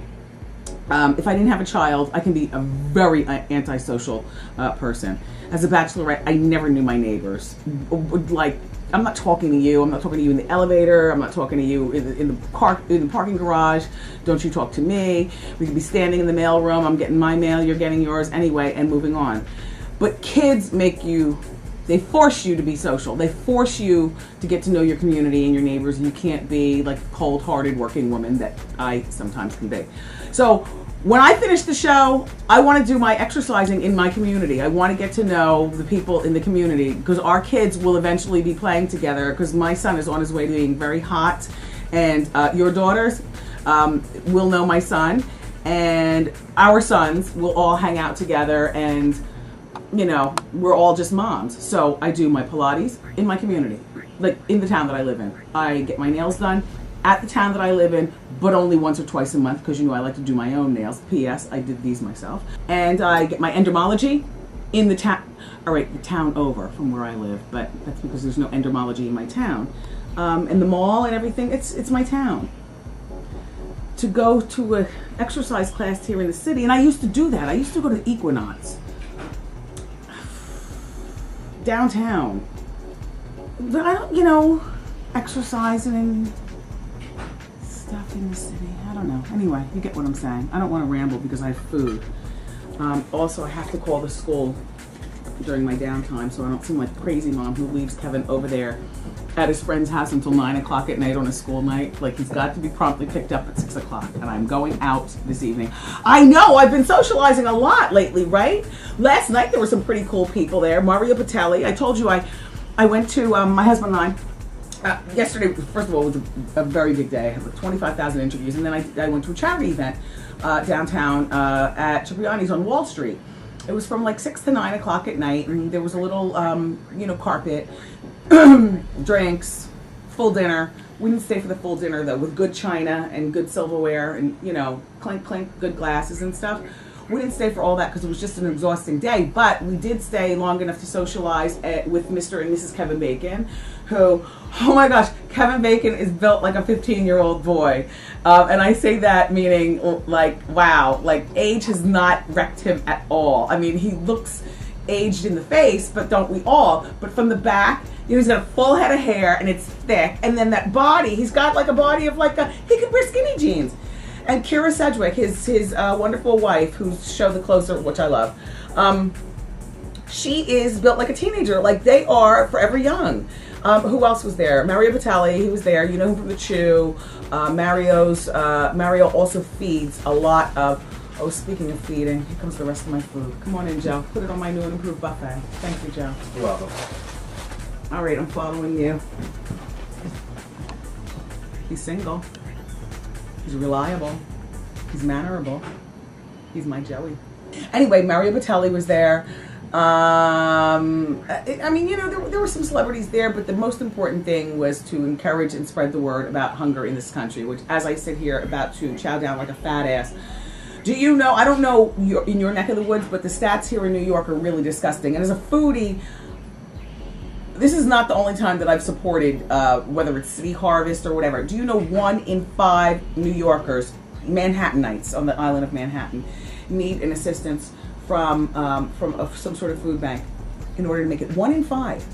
If I didn't have a child, I can be a very antisocial person. As a bachelorette, I never knew my neighbors. Like, I'm not talking to you. I'm not talking to you in the elevator. I'm not talking to you in the parking garage. Don't you talk to me. We could be standing in the mail room. I'm getting my mail. You're getting yours anyway, and moving on. But kids make you. They force you to be social. They force you to get to know your community and your neighbors, and you can't be like a cold-hearted working woman that I sometimes can be. So when I finish the show, I want to do my exercising in my community. I want to get to know the people in the community because our kids will eventually be playing together because my son is on his way to being very hot, and your daughters will know my son, and our sons will all hang out together, and you know, we're all just moms. So I do my Pilates in my community, like in the town that I live in. I get my nails done at the town that I live in, but only once or twice a month because, you know, I like to do my own nails. P.S. I did these myself. And I get my endomology in the town, all right, the town over from where I live, but that's because there's no endomology in my town. And the mall and everything, it's my town. To go to an exercise class here in the city, and I used to do that. I used to go to Equinox downtown, but I don't, you know, exercising and stuff in the city. I don't know. Anyway, you get what I'm saying. I don't want to ramble because I have food. Also, I have to call the school during my downtime, so I don't seem like a crazy mom who leaves Kevin over there at his friend's house until 9 o'clock at night on a school night. Like, he's got to be promptly picked up at 6 o'clock, and I'm going out this evening. I know, I've been socializing a lot lately, right? Last night there were some pretty cool people there. Mario Batali, I told you I went to, my husband and I, yesterday, first of all, it was a very big day. I had like 25,000 interviews, and then I went to a charity event downtown at Cipriani's on Wall Street. It was from like 6 to 9 o'clock at night, and there was a little, carpet, drinks, full dinner. We didn't stay for the full dinner though, with good china and good silverware and, clink, clink, good glasses and stuff. We didn't stay for all that because it was just an exhausting day, but we did stay long enough to socialize with Mr. and Mrs. Kevin Bacon, who, oh my gosh, Kevin Bacon is built like a 15-year-old boy. And I say that meaning like, wow, like age has not wrecked him at all. I mean, he looks aged in the face, but don't we all? But from the back, he's got a full head of hair and it's thick. And then that body, he's got like a body of he could wear skinny jeans. And Kira Sedgwick, his wonderful wife, who's show the closer, which I love, she is built like a teenager. Like they are forever young. Who else was there? Mario Batali, he was there. You know him from the Chew. Mario also feeds a lot of. Oh, speaking of feeding, here comes the rest of my food. Come on in, Joe. Put it on my new and improved buffet. Thank you, Joe. You're welcome. All right, I'm following you. He's single. He's reliable. He's mannerable. He's my Joey. Anyway, Mario Batali was there. I mean, there were some celebrities there, but the most important thing was to encourage and spread the word about hunger in this country, which, as I sit here about to chow down like a fat ass. Do you know, I don't know in your neck of the woods, but the stats here in New York are really disgusting. And as a foodie, this is not the only time that I've supported, whether it's City Harvest or whatever. Do you know 1 in 5 New Yorkers, Manhattanites on the island of Manhattan, need an assistance from some sort of food bank in order to make it? 1 in 5.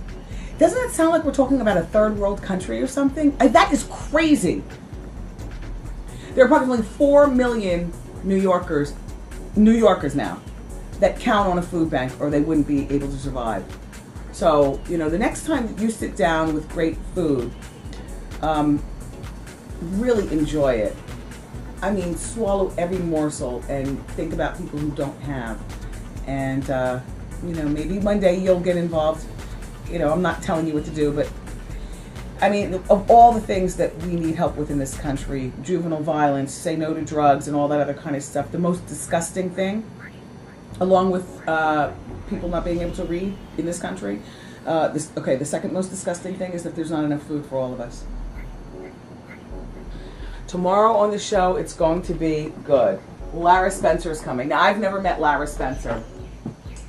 Doesn't that sound like we're talking about a third world country or something? That is crazy. There are approximately 4 million New Yorkers now that count on a food bank or they wouldn't be able to survive. So, the next time you sit down with great food, really enjoy it. I mean, swallow every morsel and think about people who don't have. And, maybe one day you'll get involved. I'm not telling you what to do, but I mean, of all the things that we need help with in this country, juvenile violence, say no to drugs and all that other kind of stuff, the most disgusting thing, along with people not being able to read in this country, the second most disgusting thing is that there's not enough food for all of us. Tomorrow on the show, it's going to be good. Lara Spencer is coming. Now, I've never met Lara Spencer,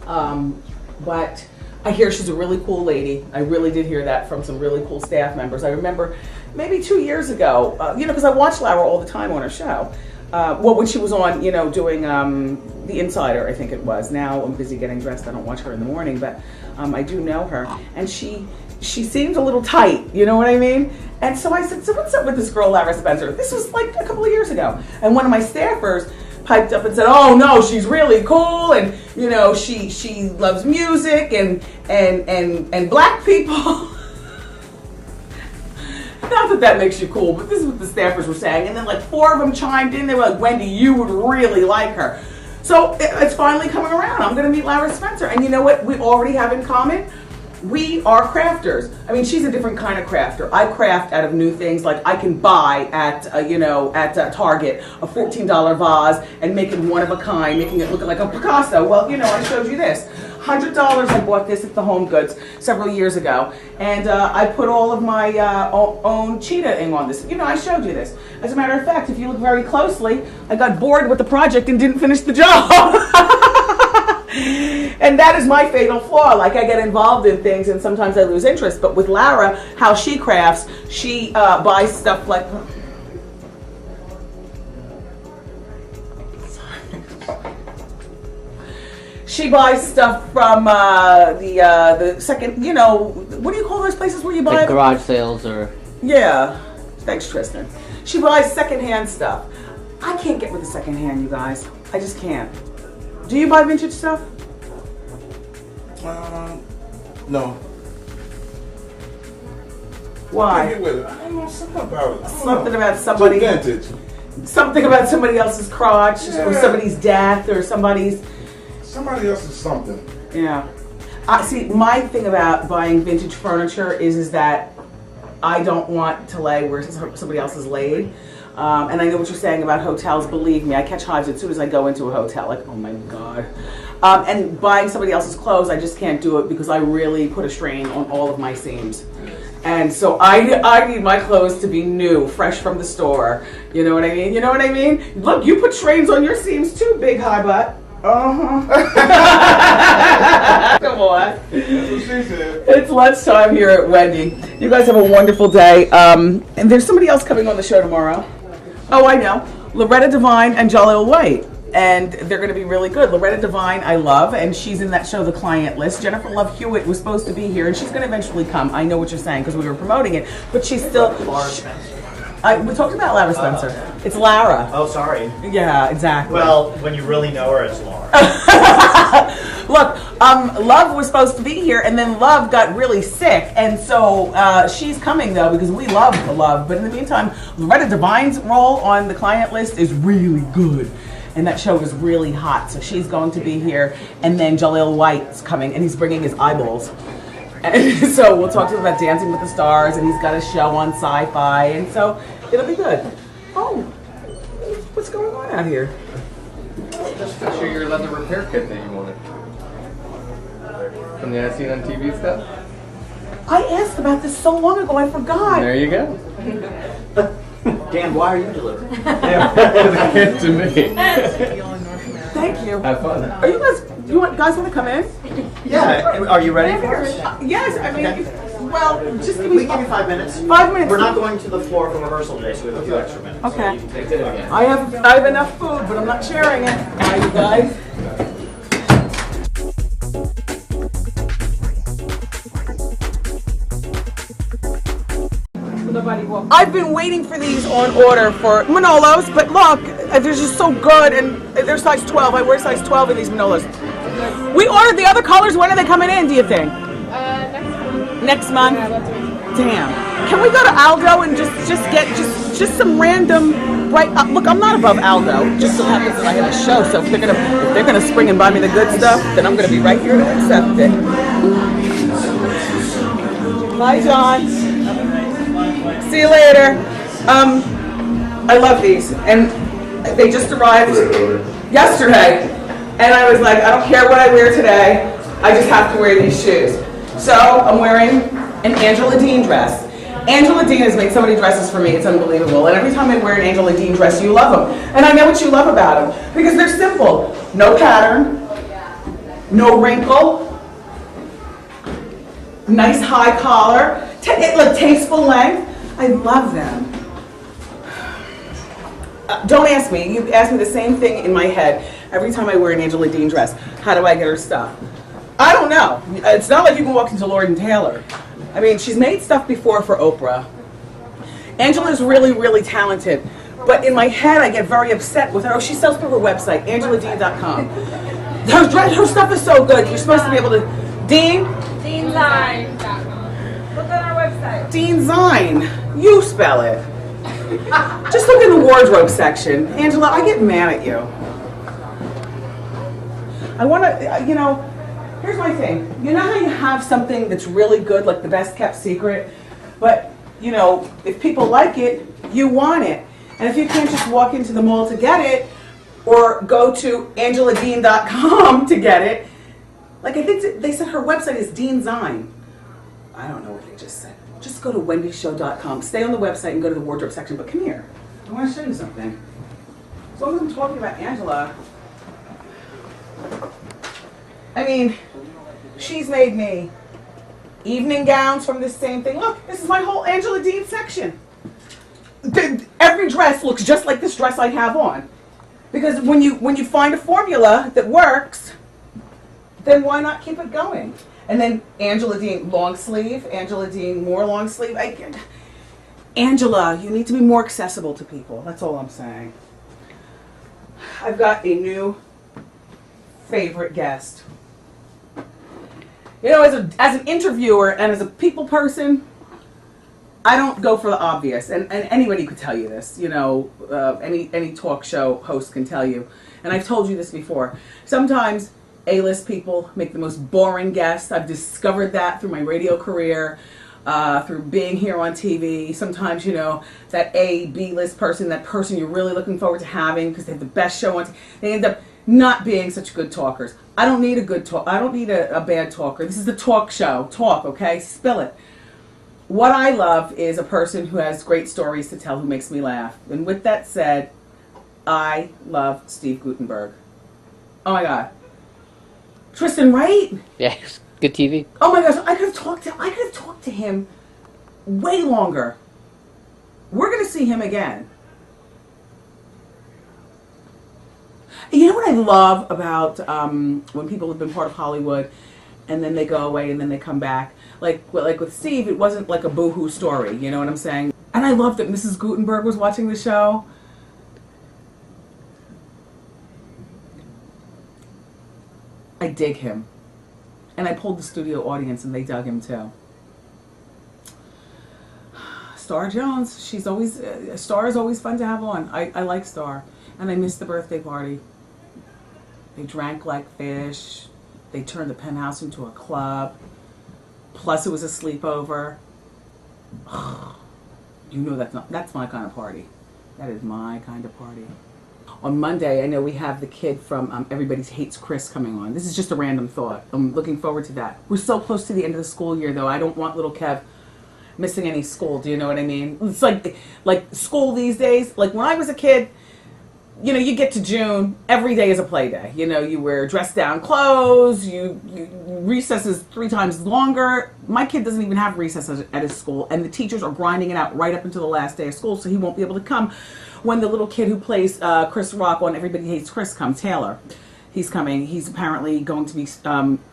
but I hear she's a really cool lady. I really did hear that from some really cool staff members. I remember maybe 2 years ago, because I watch Lara all the time on her show. When she was on, doing The Insider, I think it was. Now I'm busy getting dressed. I don't watch her in the morning, but I do know her. And she seems a little tight, you know what I mean? And so I said, so what's up with this girl, Lara Spencer? This was like a couple of years ago. And one of my staffers piped up and said, oh no, she's really cool, and she loves music and black people. Not that makes you cool, but this is what the staffers were saying. And then like 4 of them chimed in. They were like, Wendy, you would really like her. So it's finally coming around. I'm going to meet Lara Spencer. And you know what we already have in common? We are crafters. I mean, she's a different kind of crafter. I craft out of new things. Like I can buy at Target a $14 vase and make it one of a kind, making it look like a Picasso. Well, I showed you this. $100. I bought this at the Home Goods several years ago, and I put all of my own cheetah ink on this. I showed you this. As a matter of fact, if you look very closely, I got bored with the project and didn't finish the job. And that is my fatal flaw. Like, I get involved in things and sometimes I lose interest. But with Lara, how she crafts, she buys stuff like... She buys stuff from the second, what do you call those places where you buy... Like garage sales or... Yeah. Thanks, Tristan. She buys secondhand stuff. I can't get with the secondhand, you guys. I just can't. Do you buy vintage stuff? No. Why? Get with it. I don't know, something about it. Something about somebody. Too vintage. Something about somebody else's crotch, or somebody's death, or somebody else's something. Yeah. See, my thing about buying vintage furniture is that I don't want to lay where somebody else is laid. And I know what you're saying about hotels. Believe me, I catch hives as soon as I go into a hotel. Like, oh my God. And buying somebody else's clothes, I just can't do it because I really put a strain on all of my seams. And so I need my clothes to be new, fresh from the store. You know what I mean? You know what I mean? Look, you put strains on your seams too, big high butt. Come on. That's what she said. It's lunchtime here at Wendy. You guys have a wonderful day. And there's somebody else coming on the show tomorrow. Oh, I know. Loretta Devine and Jaleel White. And they're going to be really good. Loretta Devine, I love, and she's in that show, The Client List. Jennifer Love Hewitt was supposed to be here, and she's going to eventually come. I know what you're saying because we were promoting it, but she's still. Laura Spencer. We talked about Lara Spencer. It's Lara. Oh, sorry. Yeah, exactly. Well, when you really know her, it's Laura. Look, Love was supposed to be here, and then Love got really sick, and so she's coming though because we love Love. But in the meantime, Loretta Devine's role on The Client List is really good. And that show is really hot, so she's going to be here. And then Jaleel White's coming, and he's bringing his eyeballs. And so we'll talk to him about Dancing with the Stars, and he's got a show on Sci-Fi, and so it'll be good. Oh, what's going on out here? Just to show your leather repair kit that you wanted. From the I Seen on TV stuff? I asked about this so long ago, I forgot. There you go. Dan, why are you delivering? Yeah, to me. Thank you. Have fun. Are you guys want to come in? Yeah. Are you ready for us? Yes, I mean, Okay. well, just give We me give you 5 minutes. 5 minutes. We're not going to the floor for rehearsal today, so we have a few extra minutes. Okay. So you can take it again. I have enough food, but I'm not sharing it. Bye, you guys. I've been waiting for these on order for Manolos, but look, they're just so good, and they're size 12. I wear size 12 in these Manolos. We ordered the other colors. When are they coming in, do you think? Next month. Damn. Can we go to Aldo and just get just some random bright? Look, I'm not above Aldo. Just so happens that I have a show, so if they're gonna spring and buy me the good stuff, then I'm gonna be right here to accept it. Bye, John. See you later. I love these, and they just arrived yesterday, and I was like, I don't care what I wear today, I just have to wear these shoes. So I'm wearing an Angela Dean dress. Angela Dean has made so many dresses for me, it's unbelievable. And every time I wear an Angela Dean dress, you love them. And I know what you love about them, because they're simple. No pattern, no wrinkle, nice high collar, tasteful length. I love them. Don't ask me. You ask me the same thing in my head every time I wear an Angela Dean dress. How do I get her stuff? I don't know. It's not like you can walk into Lord & Taylor. I mean, she's made stuff before for Oprah. Angela's really, really talented. But in my head, I get very upset with her. Oh, she sells through her website, angeladean.com. Her stuff is so good. You're supposed to be able to... Dean? DeanZine.com. Look on our website. DeanZine. You spell it. Just look in the wardrobe section. Angela, I get mad at you. I want to, here's my thing. You know how you have something that's really good, like the best kept secret, but, if people like it, you want it. And if you can't just walk into the mall to get it, or go to angeladean.com to get it, like I think they said her website is DeanZine. I don't know what they just said. Just go to wendyshow.com. Stay on the website and go to the wardrobe section. But come here. I want to show you something. As long as I'm talking about Angela, I mean, she's made me evening gowns from this same thing. Look, this is my whole Angela Dean section. Every dress looks just like this dress I have on. Because when you find a formula that works, then why not keep it going? And then Angela Dean long sleeve, Angela Dean more long sleeve. Angela, you need to be more accessible to people. That's all I'm saying. I've got a new favorite guest. You know, as an interviewer and as a people person, I don't go for the obvious, and anybody could tell you this. You know, any talk show host can tell you, and I've told you this before. Sometimes A-list people make the most boring guests. I've discovered that through my radio career, through being here on TV. Sometimes, you know, that A, B-list person, that person you're really looking forward to having because they have the best show on TV, they end up not being such good talkers. I don't need a good talk. I don't need a bad talker. This is the talk show. Talk, okay? Spill it. What I love is a person who has great stories to tell, who makes me laugh. And with that said, I love Steve Guttenberg. Oh my God. Tristan, right? Yeah, good TV. Oh my gosh, I could have talked to him way longer. We're gonna see him again. You know what I love about when people have been part of Hollywood and then they go away and then they come back? Like with Steve, it wasn't like a boohoo story, you know what I'm saying? And I love that Mrs. Guttenberg was watching the show. I dig him. And I pulled the studio audience and they dug him too. Star Jones, she's always, Star is always fun to have on. I like Star. And I missed the birthday party. They drank like fish. They turned the penthouse into a club. Plus it was a sleepover. You know that's my kind of party. That is my kind of party. On Monday, I know we have the kid from Everybody Hates Chris coming on. This is just a random thought. I'm looking forward to that. We're so close to the end of the school year, though. I don't want little Kev missing any school. Do you know what I mean? It's like school these days. Like when I was a kid, you know, you get to June, every day is a play day. You know, you wear dressed down clothes, recess is 3 times longer. My kid doesn't even have recess at his school, and the teachers are grinding it out right up until the last day of school, so he won't be able to come when the little kid who plays Chris Rock on Everybody Hates Chris comes, Taylor. He's coming. He's apparently going to be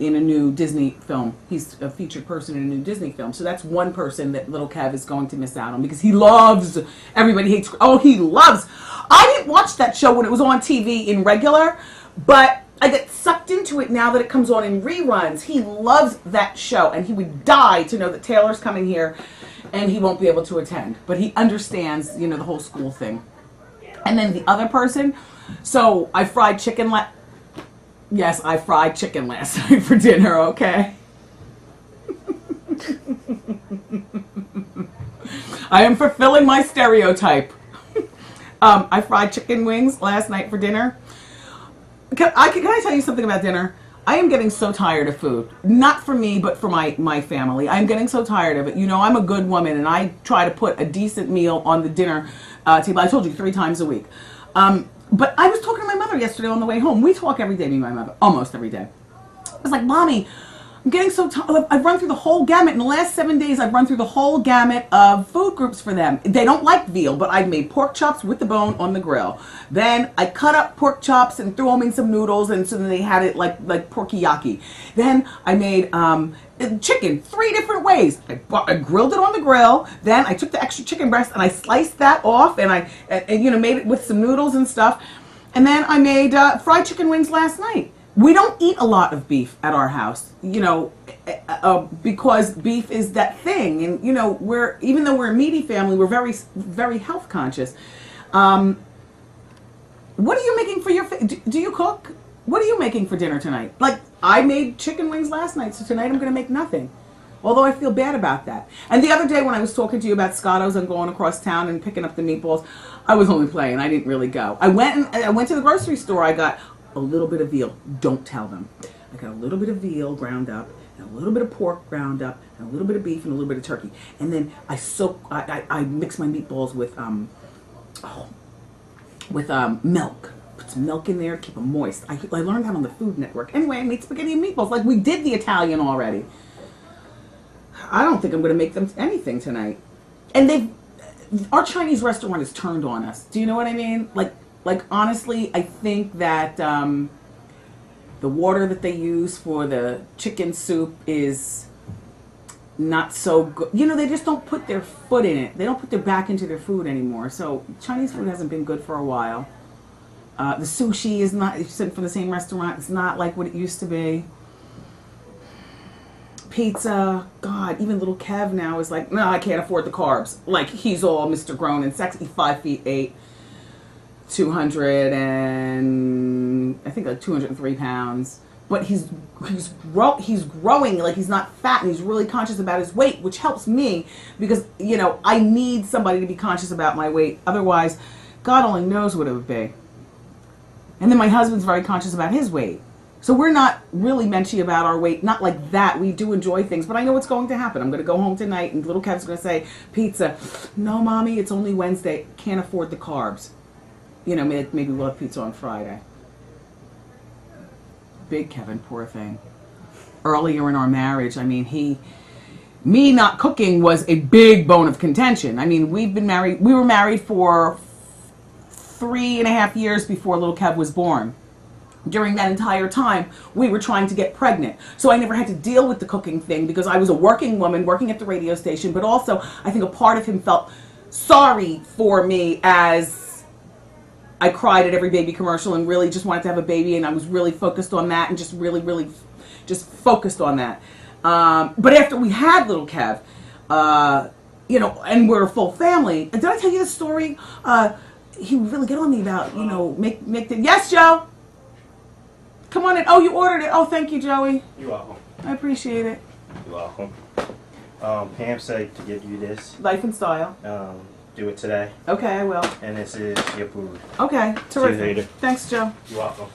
in a new Disney film. He's a featured person in a new Disney film. So that's one person that little Kev is going to miss out on because he loves Everybody Hates Chris. Oh, he loves. I didn't watch that show when it was on TV in regular, but I get sucked into it now that it comes on in reruns. He loves that show, and he would die to know that Taylor's coming here and he won't be able to attend. But he understands, you know, the whole school thing. And then the other person, so I fried chicken Yes, I fried chicken last night for dinner, okay? I am fulfilling my stereotype. I fried chicken wings last night for dinner. Can I tell you something about dinner? I am getting so tired of food. Not for me, but for my family. I'm getting so tired of it. You know, I'm a good woman, and I try to put a decent meal on the dinner table. I told you 3 times a week. But I was talking to my mother yesterday on the way home. We talk every day, me and my mother, almost every day. I was like, Mommy, I'm getting so tired. I've run through the whole gamut. In the last 7 days, I've run through the whole gamut of food groups for them. They don't like veal, but I made pork chops with the bone on the grill. Then I cut up pork chops and threw them in some noodles, and so then they had it like porkiyaki. Then I made chicken 3 different ways. I grilled it on the grill. Then I took the extra chicken breast and I sliced that off, and I made it with some noodles and stuff. And then I made fried chicken wings last night. We don't eat a lot of beef at our house, you know, because beef is that thing. And, you know, even though we're a meaty family, we're very, very health conscious. What are you making for your, do you cook? What are you making for dinner tonight? Like, I made chicken wings last night, so tonight I'm going to make nothing. Although I feel bad about that. And the other day when I was talking to you about Scotto's and going across town and picking up the meatballs, I was only playing. I didn't really go. I went to the grocery store. I got a little bit of veal. Don't tell them. I got a little bit of veal ground up, and a little bit of pork ground up, and a little bit of beef, and a little bit of turkey. And then I mix my meatballs with milk. Put some milk in there, keep them moist. I learned that on the Food Network. Anyway, I made spaghetti and meatballs like we did the Italian already. I don't think I'm going to make them anything tonight. And our Chinese restaurant has turned on us. Do you know what I mean? Like honestly, I think that the water that they use for the chicken soup is not so good. You know, they just don't put their foot in it. They don't put their back into their food anymore. So Chinese food hasn't been good for a while. The sushi is not, from the same restaurant, it's not like what it used to be. pizza. God, even little Kev now is like, no, I can't afford the carbs. Like, he's all Mr. Grown and sexy, 5'8", 200 and I think like 203 pounds. But he's growing, like he's not fat, and he's really conscious about his weight, which helps me because, you know, I need somebody to be conscious about my weight. Otherwise, God only knows what it would be. And then my husband's very conscious about his weight. So we're not really menschy about our weight, not like that. We do enjoy things, but I know what's going to happen. I'm going to go home tonight and little Kev's going to say, pizza. No, Mommy, it's only Wednesday. Can't afford the carbs. You know, maybe we'll have pizza on Friday. Big Kevin, poor thing. Earlier in our marriage, I mean, me not cooking was a big bone of contention. I mean, we were married for 3.5 years before little Kev was born. During that entire time, we were trying to get pregnant. So I never had to deal with the cooking thing because I was a working woman working at the radio station, but also I think a part of him felt sorry for me as I cried at every baby commercial and really just wanted to have a baby, and I was really focused on that and just really just focused on that. But after we had little Kev, you know, and we're a full family, did I tell you the story? He would really get on me about, you know, make the, yes, Joe? Come on in. Oh, you ordered it. Oh, thank you, Joey. You're welcome. I appreciate it. You're welcome. Pam said to give you this. Life and style. Do it today. Okay, I will. And this is your food. Okay, terrific. See you later. Thanks, Joe. You're welcome.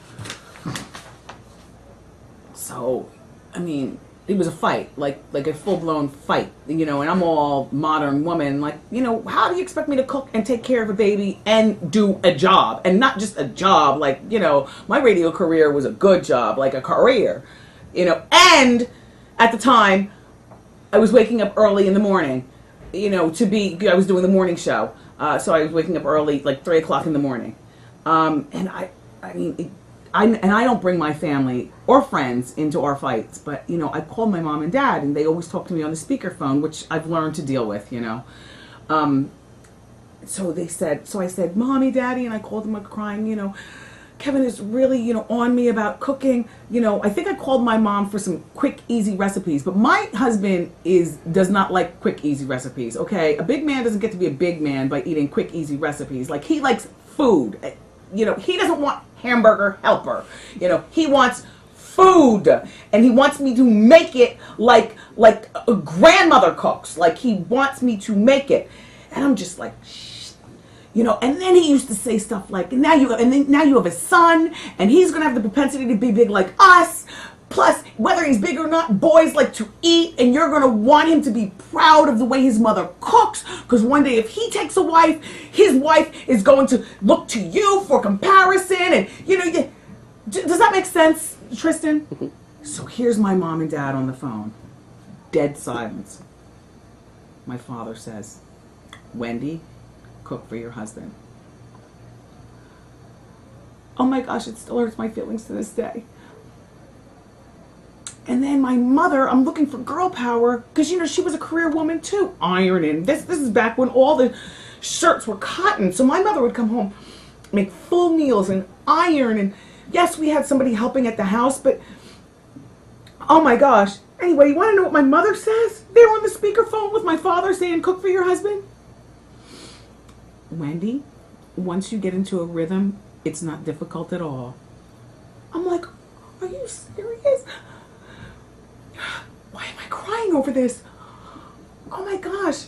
So, I mean, it was a fight, like a full-blown fight, you know, and I'm all modern woman, like, you know, how do you expect me to cook and take care of a baby and do a job? And not just a job, like, you know, my radio career was a good job, like a career, you know, and at the time, I was waking up early in the morning, you know, I was doing the morning show, so I was waking up early, like 3 o'clock in the morning, and I don't bring my family or friends into our fights, but, you know, I called my mom and dad, and they always talk to me on the speakerphone, which I've learned to deal with, you know. So I said, Mommy, Daddy, and I called them crying, you know, Kevin is really, you know, on me about cooking. You know, I think I called my mom for some quick, easy recipes, but my husband does not like quick, easy recipes, okay? A big man doesn't get to be a big man by eating quick, easy recipes. Like, he likes food. You know, he doesn't want hamburger helper. You know, he wants food, and he wants me to make it like a grandmother cooks. Like, he wants me to make it, and I'm just like, shh. You know, and then he used to say stuff like, now you have a son, and he's gonna have the propensity to be big like us. Plus, whether he's big or not, boys like to eat, and you're gonna want him to be proud of the way his mother cooks, because one day if he takes a wife, his wife is going to look to you for comparison, and, you know, does that make sense, Tristan? So here's my mom and dad on the phone. Dead silence. My father says, Wendy, cook for your husband. Oh my gosh, it still hurts my feelings to this day. And then my mother, I'm looking for girl power, because, you know, she was a career woman too, ironing. This is back when all the shirts were cotton. So my mother would come home, make full meals and iron, and yes, we had somebody helping at the house, but oh my gosh. Anyway, you want to know what my mother says? They're on the speakerphone with my father saying, cook for your husband. Wendy, once you get into a rhythm, it's not difficult at all. I'm like, are you serious? Why am I crying over this? Oh my gosh.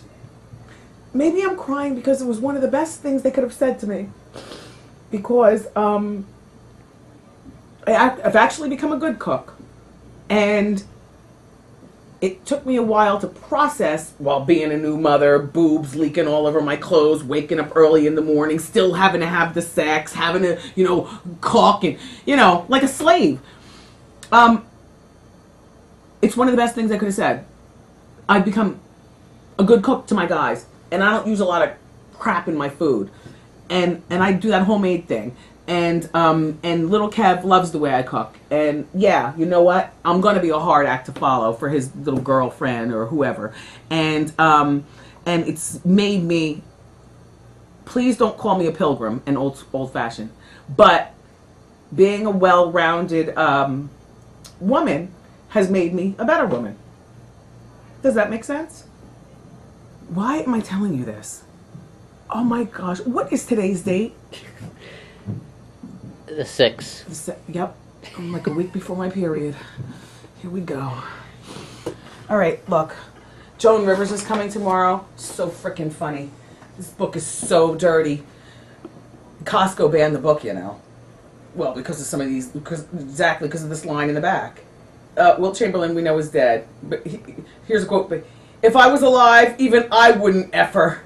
Maybe I'm crying because it was one of the best things they could have said to me. Because I've actually become a good cook. And it took me a while to process while being a new mother, boobs leaking all over my clothes, waking up early in the morning, still having to have the sex, having to, you know, cook, and, you know, like a slave. It's one of the best things I could have said. I've become a good cook to my guys, and I don't use a lot of crap in my food. And I do that homemade thing. And little Kev loves the way I cook. And yeah, you know what? I'm gonna be a hard act to follow for his little girlfriend or whoever. And it's made me. Please don't call me a pilgrim and old fashioned. But being a well-rounded woman has made me a better woman. Does that make sense? Why am I telling you this? Oh my gosh, what is today's date? The 6th. Yep, I'm like a week before my period. Here we go. All right, look. Joan Rivers is coming tomorrow. So freaking funny. This book is so dirty. Costco banned the book, you know. Well, because of some of these, because of this line in the back. Wilt Chamberlain, we know, is dead. But here's a quote. But if I was alive, even I wouldn't F her.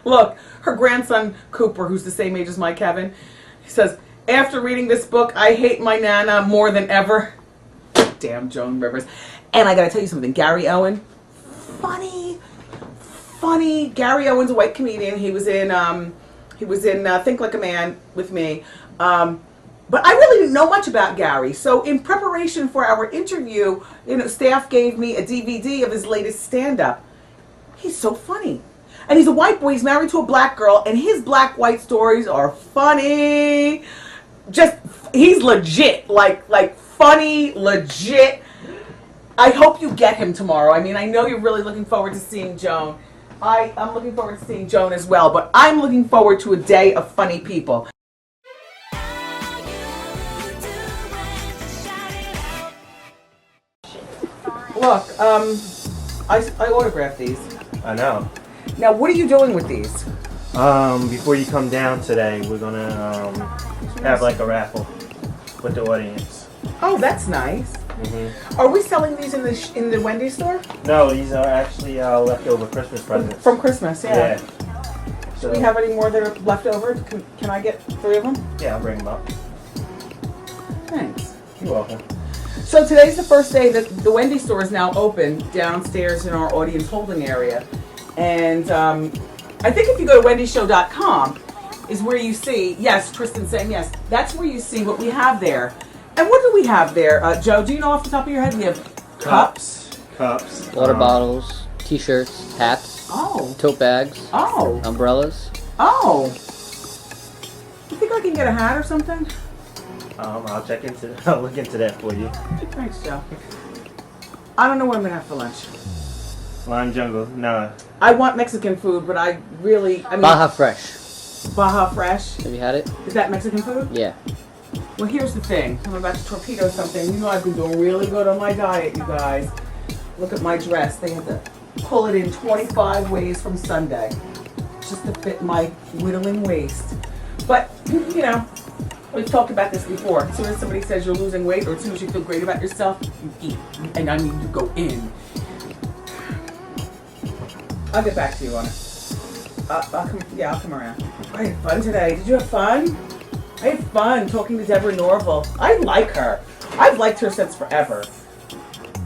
Look, her grandson, Cooper, who's the same age as my Kevin, he says, after reading this book, I hate my Nana more than ever. Damn Joan Rivers. And I gotta tell you something, Gary Owen, funny. Gary Owen's a white comedian. He was in Think Like a Man with me. But I really didn't know much about Gary. So in preparation for our interview, staff gave me a DVD of his latest stand-up. He's so funny. And he's a white boy. He's married to a black girl. And his black-white stories are funny. He's legit. Like funny, legit. I hope you get him tomorrow. I mean, I know you're really looking forward to seeing Joan. I'm looking forward to seeing Joan as well. But I'm looking forward to a day of funny people. Look, I autographed these. I know. Now, what are you doing with these? Before you come down today, we're gonna have like a raffle with the audience. Oh, that's nice. Are we selling these in the Wendy store? No, these are actually leftover Christmas presents. From Christmas, yeah. So, Do we have any more that are left over? Can I get 3 of them? Yeah, I'll bring them up. Thanks. You're welcome. So today's the first day that the Wendy store is now open downstairs in our audience holding area. And I think if you go to wendyshow.com is where you see, yes, Tristan's saying yes, that's where you see what we have there. And what do we have there? Joe, do you know off the top of your head? We have cups. Water bottles, t-shirts, hats, tote bags, umbrellas. Oh. You think I can get a hat or something? I'll look into that for you. Thanks, Joe. I don't know what I'm gonna have for lunch. Lime jungle, no. I want Mexican food, but I mean Baja Fresh. Baja Fresh. Have you had it? Is that Mexican food? Yeah. Well, here's the thing. I'm about to torpedo something. You know I've been doing really good on my diet, you guys. Look at my dress. They had to pull it in 25 ways from Sunday just to fit my whittling waist. But, we've talked about this before. As soon as somebody says you're losing weight or as soon as you feel great about yourself, you eat. And I mean, you go in. I'll get back to you on it. I'll come around. I had fun today. Did you have fun? I had fun talking to Deborah Norville. I like her. I've liked her since forever.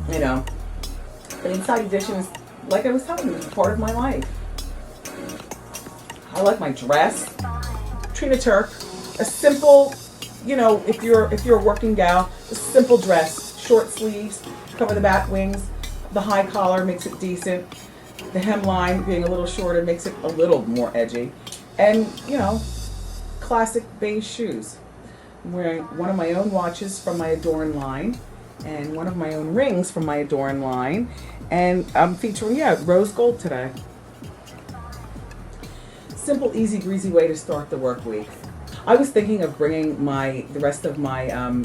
But Inside Edition is, like I was telling you, it's part of my life. I like my dress. Trina Turk. A simple, if you're a working gal, a simple dress. Short sleeves, cover the back wings. The high collar makes it decent. The hemline being a little shorter makes it a little more edgy. And, classic beige shoes. I'm wearing one of my own watches from my Adorn line and one of my own rings from my Adorn line. And I'm featuring, rose gold today. Simple, easy, breezy way to start the work week. I was thinking of bringing the rest of my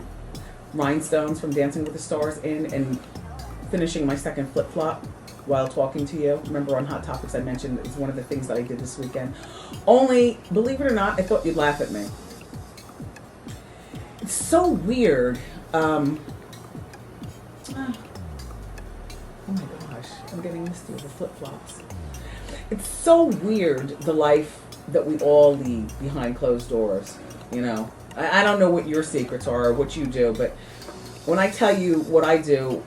rhinestones from Dancing with the Stars in and finishing my second flip-flop while talking to you. Remember on Hot Topics I mentioned it was one of the things that I did this weekend. Only, believe it or not, I thought you'd laugh at me. It's so weird. Oh my gosh, I'm getting misty with the flip-flops. It's so weird, the life that we all lead behind closed doors, I don't know what your secrets are or what you do, but when I tell you what I do,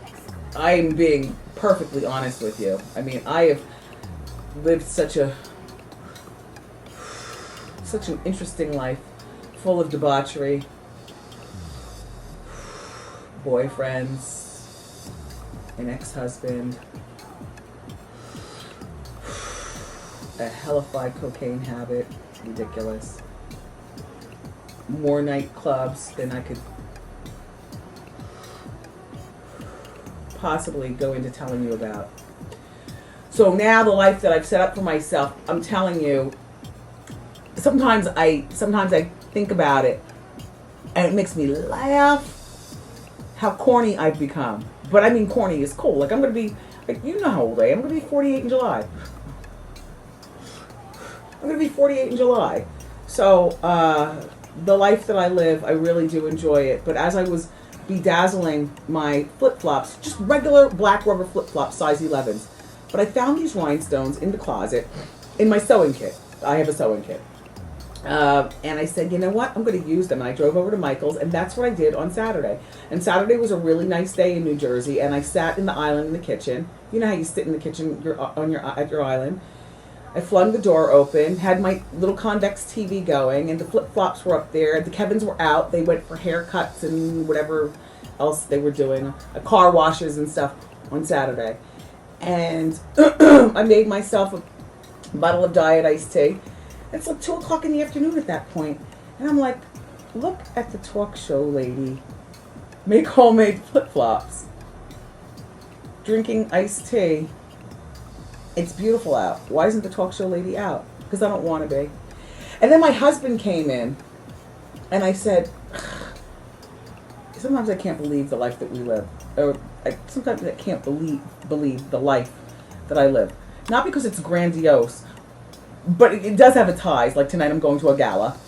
I am being perfectly honest with you. I mean, I have lived such an interesting life, full of debauchery, boyfriends, an ex-husband, a hellified cocaine habit, ridiculous. More nightclubs than I could possibly go into telling you about. So now the life that I've set up for myself, I'm telling you, sometimes I think about it and it makes me laugh how corny I've become. But I mean, corny is cool. Like, I'm going to be, like, you know how old I am. I'm going to be 48 in July. I'm going to be 48 in July. So, the life that I live, I really do enjoy it. But as I was bedazzling my flip-flops, just regular black rubber flip-flops, size 11s, but I found these rhinestones in the closet in my sewing kit. I have a sewing kit. And I said, you know what? I'm going to use them. And I drove over to Michael's, and that's what I did on Saturday. And Saturday was a really nice day in New Jersey, and I sat in the island in the kitchen. You know how you sit in the kitchen at your island. I flung the door open, had my little convex TV going, and the flip-flops were up there. The Kevins were out. They went for haircuts and whatever else they were doing, car washes and stuff on Saturday. And I made myself a bottle of Diet iced tea. It's like 2 o'clock in the afternoon at that point. And I'm like, look at the talk show lady make homemade flip-flops, drinking iced tea. It's beautiful out. Why isn't the talk show lady out? Because I don't want to be. And then my husband came in, and I said, sometimes I can't believe the life that we live. Or sometimes I can't believe the life that I live. Not because it's grandiose, but it does have its highs. Like tonight I'm going to a gala.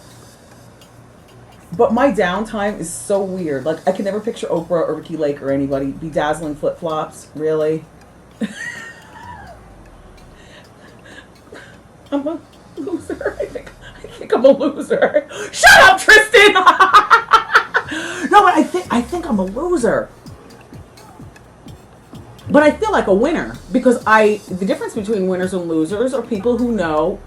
But my downtime is so weird. Like, I can never picture Oprah or Ricky Lake or anybody bedazzling flip-flops. Really? I'm a loser. I think I'm a loser. Shut up, Tristan! No, but I think I'm a loser. But I feel like a winner because the difference between winners and losers are people who know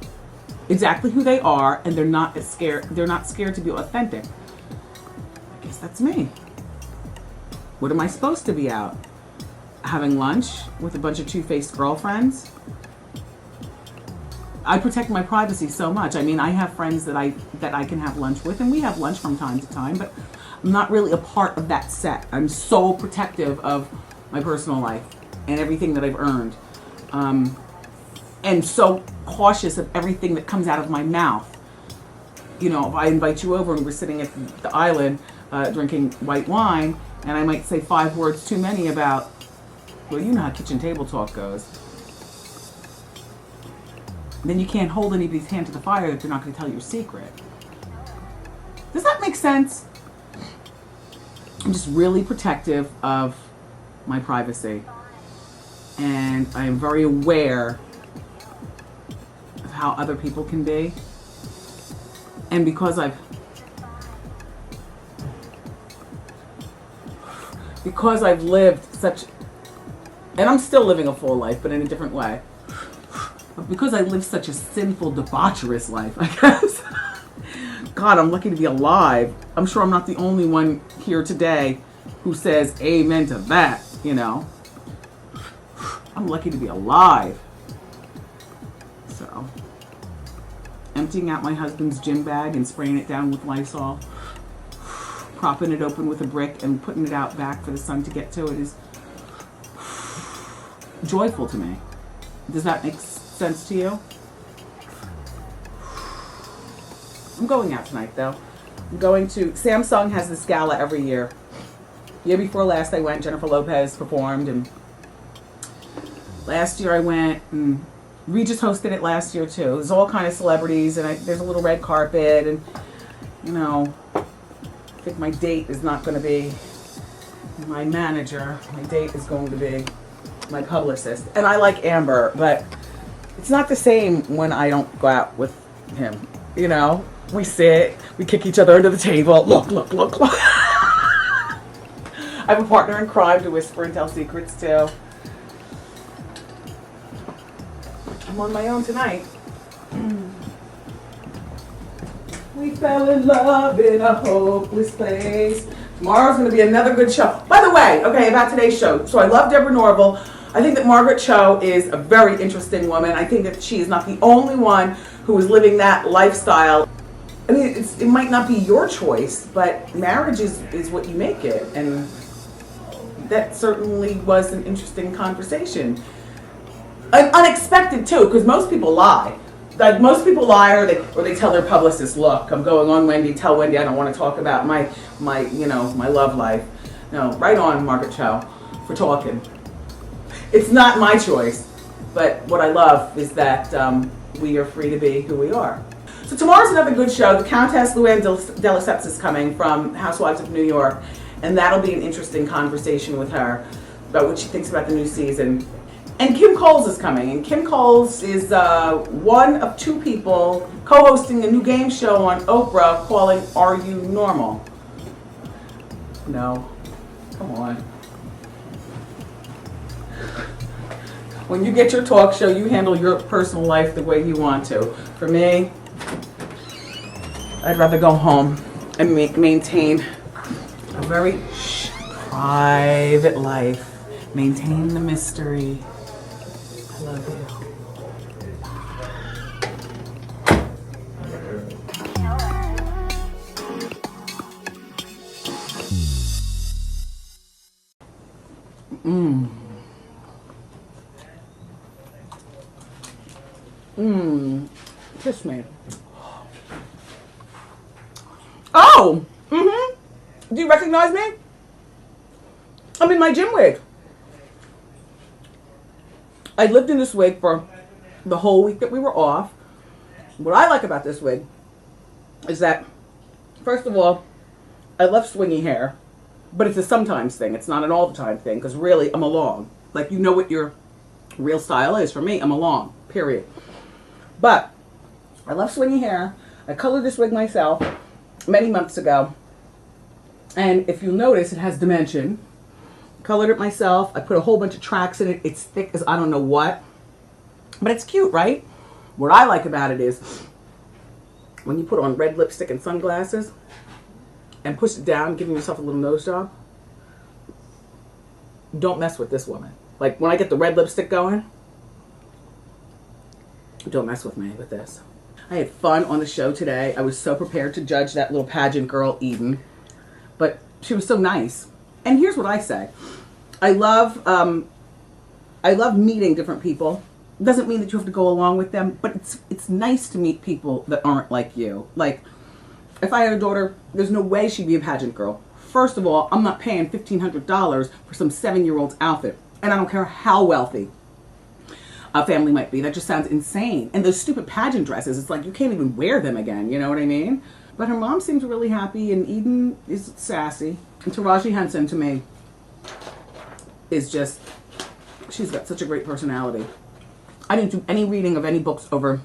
exactly who they are and they're not scared to be authentic. I guess that's me. What am I supposed to be out? Having lunch with a bunch of two-faced girlfriends? I protect my privacy so much. I mean, I have friends that I can have lunch with, and we have lunch from time to time, but I'm not really a part of that set. I'm so protective of my personal life and everything that I've earned. And so cautious of everything that comes out of my mouth. You know, if I invite you over and we're sitting at the island drinking white wine, and I might say 5 words too many about, well, you know how kitchen table talk goes. Then you can't hold anybody's hand to the fire that they're not going to tell your secret. Does that make sense? I'm just really protective of my privacy. And I am very aware of how other people can be. And because I've lived such, and I'm still living a full life, but in a different way. But because I live such a sinful, debaucherous life, I guess. God, I'm lucky to be alive. I'm sure I'm not the only one here today who says amen to that, you know. I'm lucky to be alive. So, emptying out my husband's gym bag and spraying it down with Lysol, propping it open with a brick and putting it out back for the sun to get to it is joyful to me. Does that make sense to you? I'm going out tonight, though. I'm going to, Samsung has this gala every year. Year before last I went, Jennifer Lopez performed, and last year I went, and Regis hosted it last year too. There's all kind of celebrities, and there's a little red carpet, and you know, I think my date is not going to be my manager. My date is going to be my publicist. And I like Amber, but it's not the same when I don't go out with him. You know, we sit, we kick each other under the table. Look, look, look, look. I have a partner in crime to whisper and tell secrets to. I'm on my own tonight. We fell in love in a hopeless place. Tomorrow's going to be another good show. By the way, okay, about today's show. So I love Deborah Norville. I think that Margaret Cho is a very interesting woman. I think that she is not the only one who is living that lifestyle. I mean, it might not be your choice, but marriage is what you make it. And that certainly was an interesting conversation. Unexpected too, because most people lie. Like most people lie, or they tell their publicist, "Look, I'm going on Wendy. Tell Wendy I don't want to talk about my my love life." No, right on, Margaret Cho, for talking. It's not my choice, but what I love is that we are free to be who we are. So tomorrow's another good show. The Countess Luann de Lesseps is coming from Housewives of New York, and that'll be an interesting conversation with her about what she thinks about the new season. And Kim Coles is coming, and Kim Coles is one of two people co-hosting a new game show on Oprah calling Are You Normal? No. Come on. When you get your talk show, you handle your personal life the way you want to. For me, I'd rather go home and maintain a very private life. Maintain the mystery. I love you. Kiss me. Oh! Do you recognize me? I'm in my gym wig. I lived in this wig for the whole week that we were off. What I like about this wig is that, first of all, I love swingy hair, but it's a sometimes thing. It's not an all the time thing, because really, I'm a long. Like, you know what your real style is. For me, I'm a long, period. But I love swingy hair. I colored this wig myself many months ago. And if you'll notice, it has dimension. Colored it myself. I put a whole bunch of tracks in it. It's thick as I don't know what. But it's cute, right? What I like about it is when you put on red lipstick and sunglasses and push it down, giving yourself a little nose job. Don't mess with this woman. Like when I get the red lipstick going, don't mess with me with this. I had fun on the show today. I was so prepared to judge that little pageant girl, Eden. But she was so nice. And here's what I say. I love meeting different people. It doesn't mean that you have to go along with them, but it's nice to meet people that aren't like you. Like, if I had a daughter, there's no way she'd be a pageant girl. First of all, I'm not paying $1,500 for some 7-year-old's outfit. And I don't care how wealthy a family might be. That just sounds insane. And those stupid pageant dresses, it's like you can't even wear them again, you know what I mean? But her mom seems really happy, and Eden is sassy. And Taraji Henson, to me, is just, she's got such a great personality. I didn't do any reading of any books over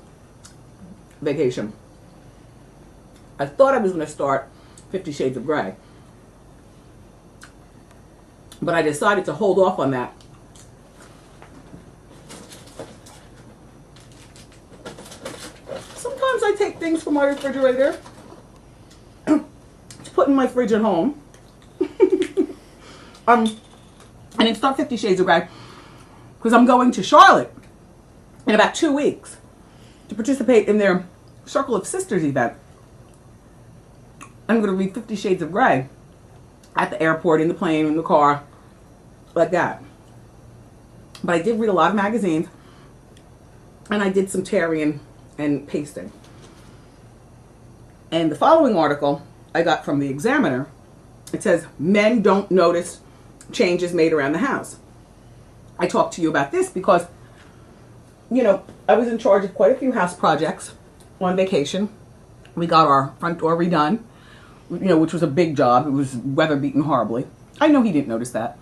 vacation. I thought I was going to start 50 Shades of Grey. But I decided to hold off on that. Sometimes I take things from my refrigerator to put in my fridge at home. And it's not 50 Shades of Grey because I'm going to Charlotte in about 2 weeks to participate in their Circle of Sisters event. I'm going to read 50 Shades of Grey at the airport, in the plane, in the car, like that. But I did read a lot of magazines, and I did some tearing and pasting. And the following article I got from the Examiner, it says, men don't notice changes made around the house. I talked to you about this because, you know, I was in charge of quite a few house projects on vacation. We got our front door redone, you know, which was a big job. It was weather beaten horribly. I know he didn't notice that.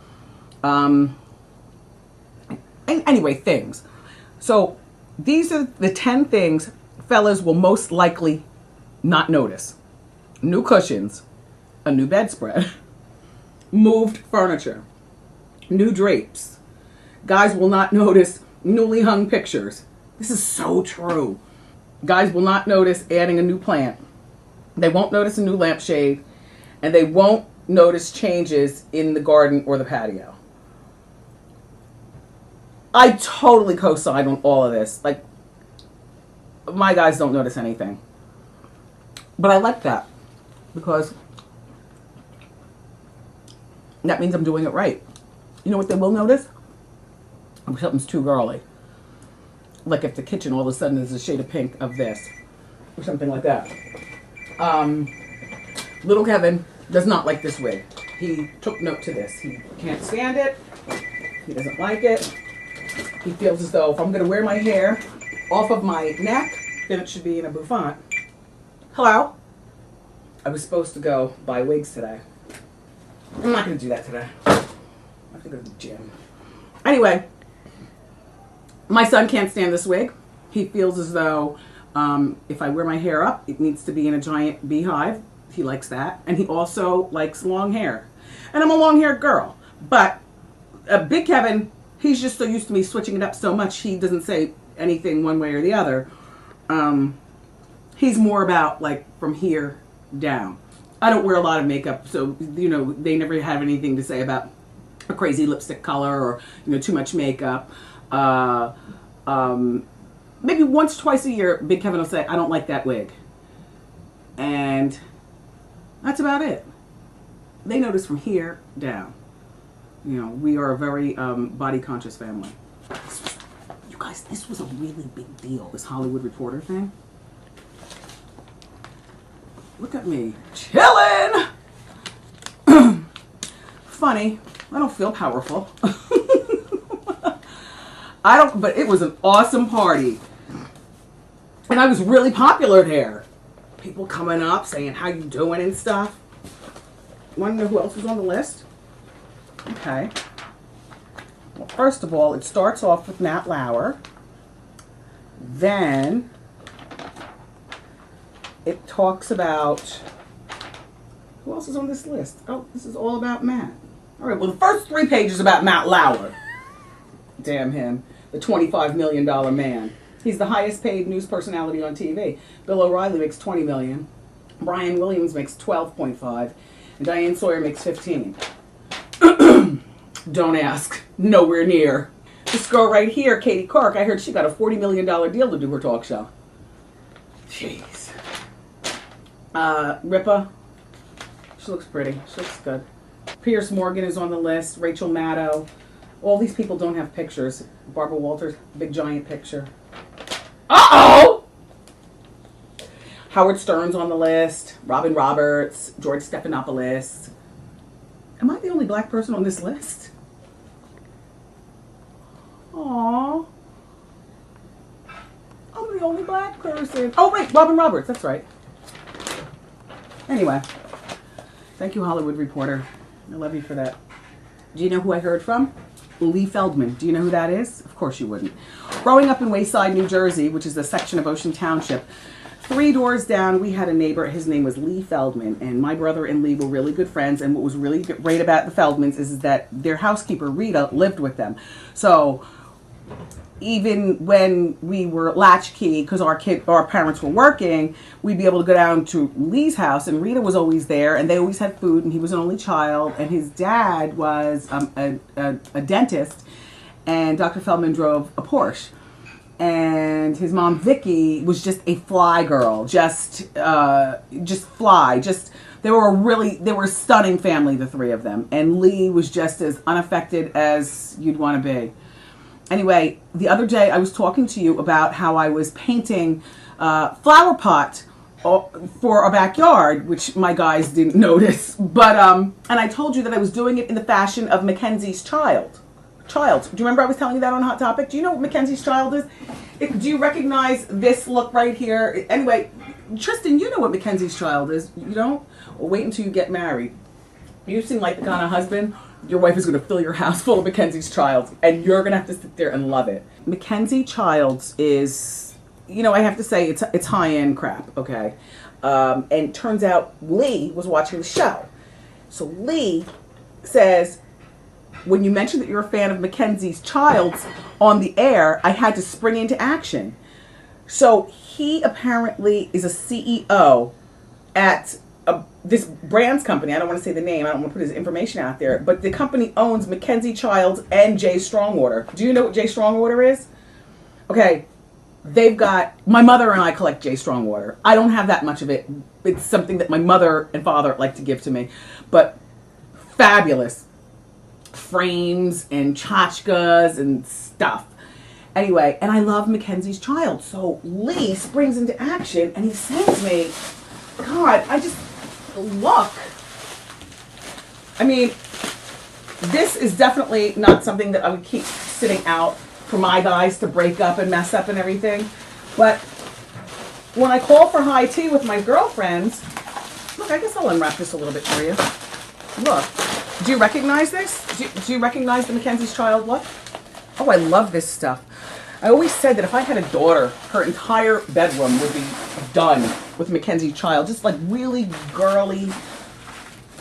And anyway, things. So these are the 10 things fellas will most likely not notice. New cushions, a new bedspread, moved furniture, new drapes. Guys will not notice newly hung pictures. This is so true. Guys will not notice adding a new plant. They won't notice a new lampshade, and they won't notice changes in the garden or the patio. I totally co-sign on all of this. Like, my guys don't notice anything. But I like that because that means I'm doing it right. You know what they will notice? If something's too girly. Like if the kitchen all of a sudden is a shade of pink of this. Or something like that. Little Kevin does not like this wig. He took note to this. He can't stand it. He doesn't like it. He feels as though if I'm going to wear my hair off of my neck, then it should be in a bouffant. Hello? I was supposed to go buy wigs today. I'm not going to do that today. I have to go to the gym. Anyway, my son can't stand this wig. He feels as though if I wear my hair up, it needs to be in a giant beehive. He likes that. And he also likes long hair. And I'm a long-haired girl. But Big Kevin, he's just so used to me switching it up so much, he doesn't say anything one way or the other. He's more about, like, from here down. I don't wear a lot of makeup, so, you know, they never have anything to say about a crazy lipstick color or, you know, too much makeup. Maybe once, twice a year, Big Kevin will say, I don't like that wig. And that's about it. They notice from here down. You know, we are a very body-conscious family. You guys, this was a really big deal, this Hollywood Reporter thing. Look at me, chillin'! Funny, I don't feel powerful. But it was an awesome party. And I was really popular there. People coming up saying, how you doing and stuff. Want to know who else was on the list? Okay. Well, first of all, it starts off with Matt Lauer. Then it talks about, who else is on this list? Oh, this is all about Matt. All right, well, the first 3 pages about Matt Lauer. Damn him. The $25 million man. He's the highest paid news personality on TV. Bill O'Reilly makes $20 million. Brian Williams makes $12.5. And Diane Sawyer makes $15. Don't ask. Nowhere near. This girl right here, Katie Clark, I heard she got a $40 million deal to do her talk show. Jeez. Ripa. She looks pretty. She looks good. Pierce Morgan is on the list. Rachel Maddow. All these people don't have pictures. Barbara Walters, big giant picture. Uh-oh! Howard Stern's on the list. Robin Roberts. George Stephanopoulos. Am I the only black person on this list? Aww. I'm the only black person. Oh, wait, Robin Roberts. That's right. Anyway. Thank you, Hollywood Reporter. I love you for that. Do you know who I heard from? Lee Feldman. Do you know who that is? Of course you wouldn't. Growing up in Wayside, New Jersey, which is a section of Ocean Township, 3 doors down, we had a neighbor. His name was Lee Feldman, and my brother and Lee were really good friends. And what was really great about the Feldmans is that their housekeeper, Rita, lived with them. So even when we were latchkey, because our parents were working, we'd be able to go down to Lee's house, and Rita was always there, and they always had food, and he was an only child, and his dad was a dentist, and Dr. Feldman drove a Porsche. And his mom, Vicky, was just a fly girl, just fly. They were a stunning family, the 3 of them. And Lee was just as unaffected as you'd want to be. Anyway, the other day I was talking to you about how I was painting flower pot for our backyard, which my guys didn't notice. But and I told you that I was doing it in the fashion of Mackenzie's Child. Do you remember I was telling you that on Hot Topic? Do you know what Mackenzie's Child is? Do you recognize this look right here? Anyway, Tristan, you know what Mackenzie's Child is. You don't? Well, wait until you get married. You seem like the kind of husband, your wife is going to fill your house full of Mackenzie's Child, and you're going to have to sit there and love it. Mackenzie Childs is, you know, I have to say it's high-end crap, okay? And it turns out Lee was watching the show. So Lee says, when you mentioned that you're a fan of Mackenzie's Childs on the air, I had to spring into action. So he apparently is a CEO at this brands company. I don't want to say the name. I don't want to put his information out there. But the company owns Mackenzie Childs and Jay Strongwater. Do you know what Jay Strongwater is? Okay. They've got, my mother and I collect Jay Strongwater. I don't have that much of it. It's something that my mother and father like to give to me. But fabulous. frames and tchotchkes and stuff. Anyway, and I love Mackenzie's Child. So Lee springs into action and he sends me, God, I just, look. I mean, this is definitely not something that I would keep sitting out for my guys to break up and mess up and everything. But when I call for high tea with my girlfriends, look, I guess I'll unwrap this a little bit for you. Look, do you recognize this? Do you recognize the Mackenzie's Child look? Oh, I love this stuff. I always said that if I had a daughter, her entire bedroom would be done with Mackenzie's Child. Just like really girly,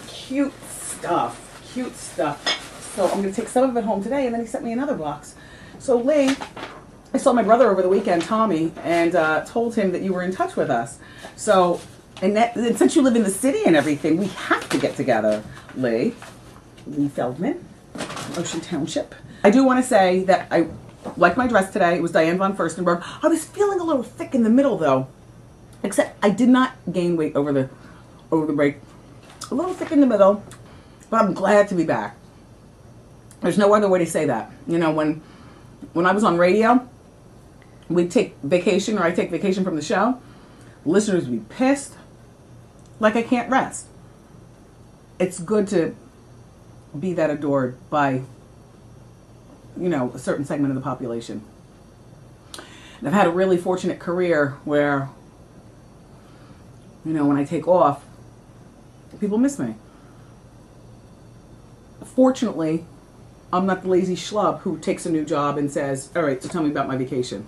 cute stuff. Cute stuff. So I'm going to take some of it home today, and then he sent me another box. So Lee, I saw my brother over the weekend, Tommy, and told him that you were in touch with us. So, and since you live in the city and everything, we have to get together, Lee. Lee Feldman, Ocean Township. I do want to say that I like my dress today. It was Diane von Furstenberg. I was feeling a little thick in the middle though, except I did not gain weight over the break. A little thick in the middle, but I'm glad to be back. There's no other way to say that. You know, when I was on radio, we'd take vacation, or I take vacation from the show, listeners would be pissed, like I can't rest. It's good to be that adored by, you know, a certain segment of the population. And I've had a really fortunate career where, you know, when I take off, people miss me. Fortunately, I'm not the lazy schlub who takes a new job and says, all right, so tell me about my vacation.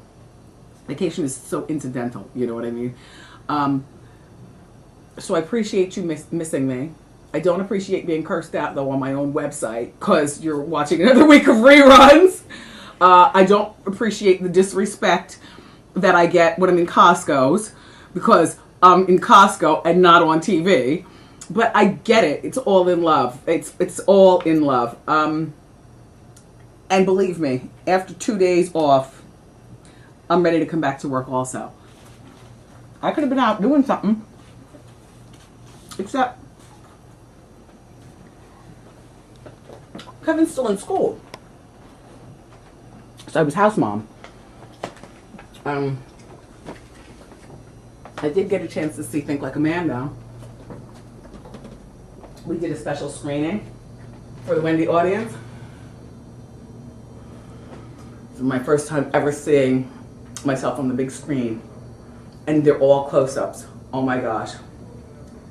Vacation is so incidental, you know what I mean? So I appreciate you missing me. I don't appreciate being cursed out, though, on my own website because you're watching another week of reruns. I don't appreciate the disrespect that I get when I'm in Costco's because I'm in Costco and not on TV. But I get it. It's all in love. It's all in love. And believe me, after 2 days off, I'm ready to come back to work also. I could have been out doing something, except Kevin's still in school. So I was house mom. I did get a chance to see Think Like a Man, though. We did a special screening for the Wendy audience. This is my first time ever seeing myself on the big screen. And they're all close-ups. Oh my gosh.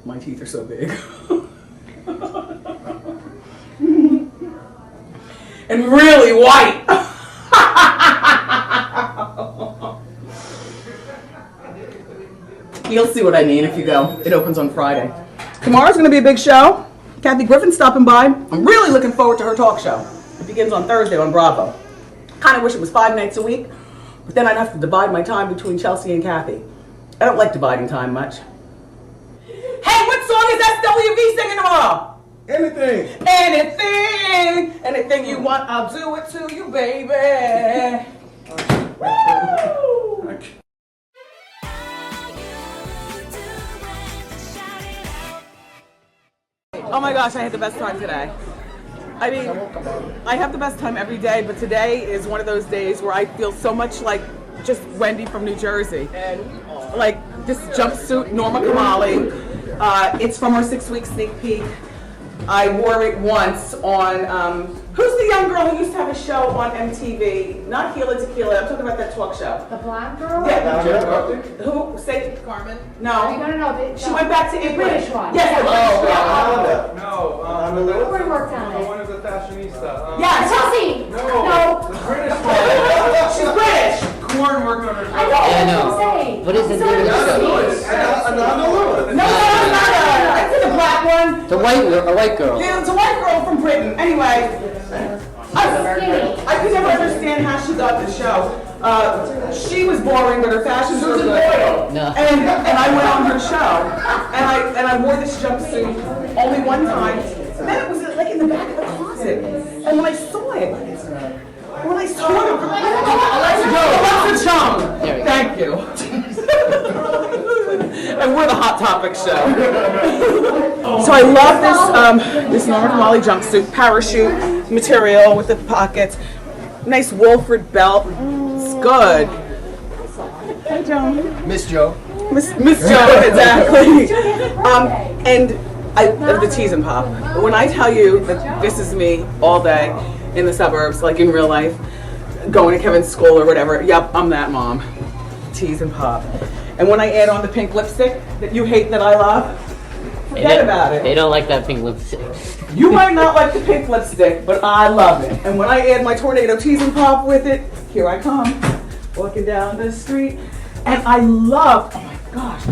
My teeth are so big. And really white. You'll see what I mean if you go. It opens on Friday. Tomorrow's going to be a big show. Kathy Griffin's stopping by. I'm really looking forward to her talk show. It begins on Thursday on Bravo. Kind of wish it was 5 nights a week, but then I'd have to divide my time between Chelsea and Kathy. I don't like dividing time much. Hey, what song is SWV singing tomorrow? Anything. Anything you want, I'll do it to you, baby. Woo! Oh my gosh, I had the best time today. I mean, I have the best time every day, but today is one of those days where I feel so much like just Wendy from New Jersey. Like this jumpsuit, Norma Kamali. It's from our 6-week sneak peek. I wore it once on, who's the young girl who used to have a show on MTV? Not Hila Tequila, I'm talking about that talk show. The blonde girl? Yeah. Who? Say Carmen? No. No. She went back to England. British one. Yes, the British one. No. Who worked on it? One is a fashionista. Yeah, Chelsea! No. The British one. She's British. Corn worked on her show. I know, Yeah, I know. what I'm saying. What is it doing? No, it's not her. I see the black one. The white girl. Yeah, it's a white girl from Britain. Anyway, I could never understand how she got the show. She was boring, but her fashions were good. No. And I went on her show, and I wore this jumpsuit only one time. And then it was like in the back of the closet. And when I saw it, Alexa Chung. Thank you. And we're the Hot Topic show. So I love this Norma Molly jumpsuit, parachute material with the pockets. Nice Wolford belt. It's good. Hey, Joan. Miss Joe. Miss Joan, exactly. And I love the tease and pop. When I tell you that this is me all day in the suburbs, like in real life, going to Kevin's school or whatever, yep, I'm that mom. Tease and pop. And when I add on the pink lipstick that you hate that I love, forget about it. They don't like that pink lipstick. You might not like the pink lipstick, but I love it. And when I add my tornado tease and pop with it, here I come, walking down the street. And I love, oh my gosh.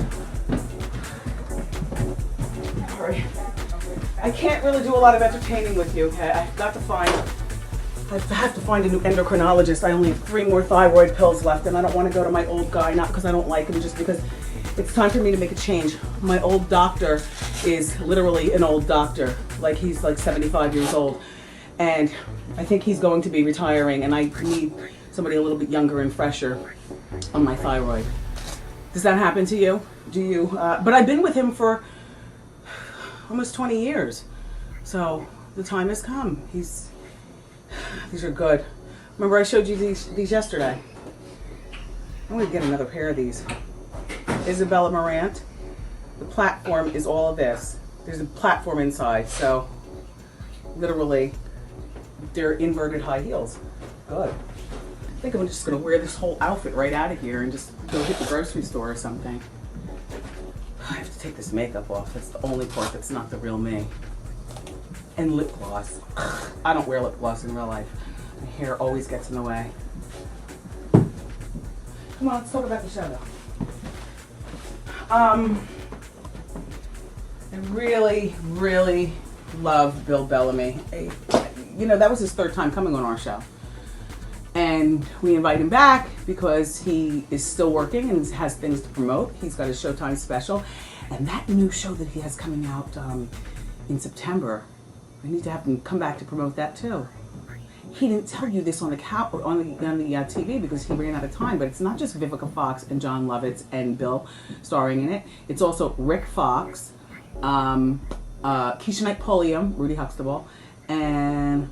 Sorry. I can't really do a lot of entertaining with you, okay? I have to find a new endocrinologist. I only have 3 more thyroid pills left, and I don't want to go to my old guy, not because I don't like him, just because it's time for me to make a change. My old doctor is literally an old doctor. Like, he's like 75 years old. And I think he's going to be retiring, and I need somebody a little bit younger and fresher on my thyroid. Does that happen to you? Do you? But I've been with him for almost 20 years. So the time has come. These are good. Remember I showed you these yesterday? I'm gonna get another pair of these. Isabella Marant. The platform is all of this. There's a platform inside, so literally they're inverted high heels. Good. I think I'm just gonna wear this whole outfit right out of here and just go hit the grocery store or something. I have to take this makeup off. That's the only part that's not the real me. And lip gloss. I don't wear lip gloss in real life. My hair always gets in the way. Come on, let's talk about the show though. I really, really love Bill Bellamy. You know, that was his 3rd time coming on our show. And we invite him back because he is still working and has things to promote. He's got his Showtime special. And that new show that he has coming out in September, I need to have him come back to promote that too. He didn't tell you this on the TV because he ran out of time, but it's not just Vivica Fox and John Lovitz and Bill starring in it. It's also Rick Fox, Keisha Knight Pulliam, Rudy Huxtable, and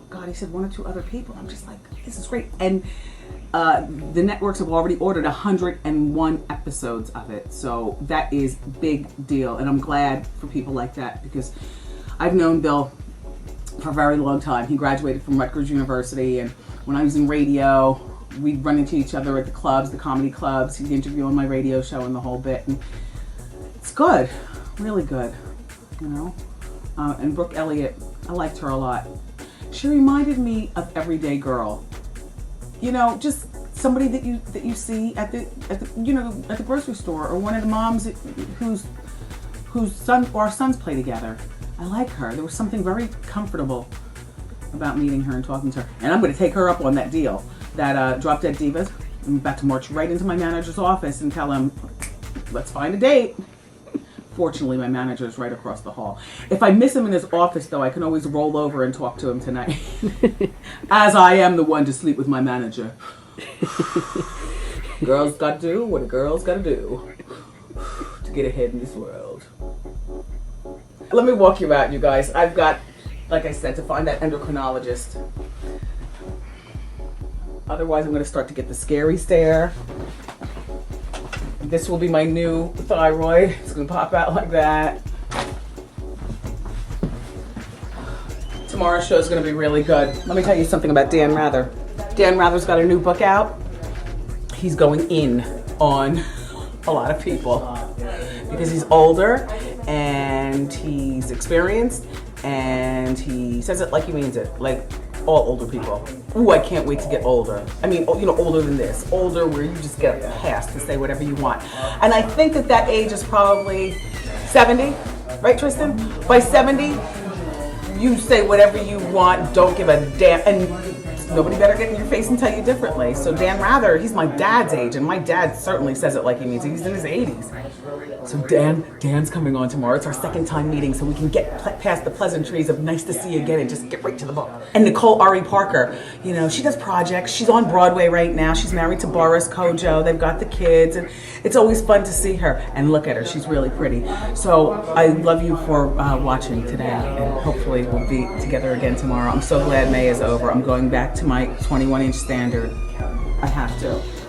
God, he said 1 or 2 other people. I'm just like, this is great. And the networks have already ordered 101 episodes of it. So that is big deal. And I'm glad for people like that because I've known Bill for a very long time. He graduated from Rutgers University, and when I was in radio, we'd run into each other at the clubs, the comedy clubs. He'd interview on my radio show and the whole bit. And it's good, really good, you know. And Brooke Elliott, I liked her a lot. She reminded me of Everyday Girl. You know, just somebody that you see at the grocery store, or one of the moms whose sons play together. I like her. There was something very comfortable about meeting her and talking to her. And I'm going to take her up on that deal, that Drop Dead Divas. I'm about to march right into my manager's office and tell him, let's find a date. Fortunately, my manager is right across the hall. If I miss him in his office, though, I can always roll over and talk to him tonight. As I am the one to sleep with my manager. Girls got to do what a girl's got to do to get ahead in this world. Let me walk you out, you guys. I've got, like I said, to find that endocrinologist. Otherwise, I'm going to start to get the scary stare. This will be my new thyroid. It's going to pop out like that. Tomorrow's show is going to be really good. Let me tell you something about Dan Rather. Dan Rather's got a new book out. He's going in on a lot of people because he's older and he's experienced and he says it like he means it, like all older people. Ooh, I can't wait to get older. I mean, you know, older than this. Older where you just get a pass to say whatever you want. And I think that age is probably 70, right, Tristan? By 70, you say whatever you want, don't give a damn. And nobody better get in your face and tell you differently. So Dan Rather, he's my dad's age, and my dad certainly says it like he means it. He's in his 80s. So Dan's coming on tomorrow. It's our second time meeting, so we can get past the pleasantries of nice to see you again and just get right to the book. And Nicole Ari Parker, you know, she does projects. She's on Broadway right now. She's married to Boris Kojo. They've got the kids, and it's always fun to see her. And look at her, she's really pretty. So I love you for watching today, and hopefully we'll be together again tomorrow. I'm so glad May is over. I'm going back to my 21-inch standard. I have to.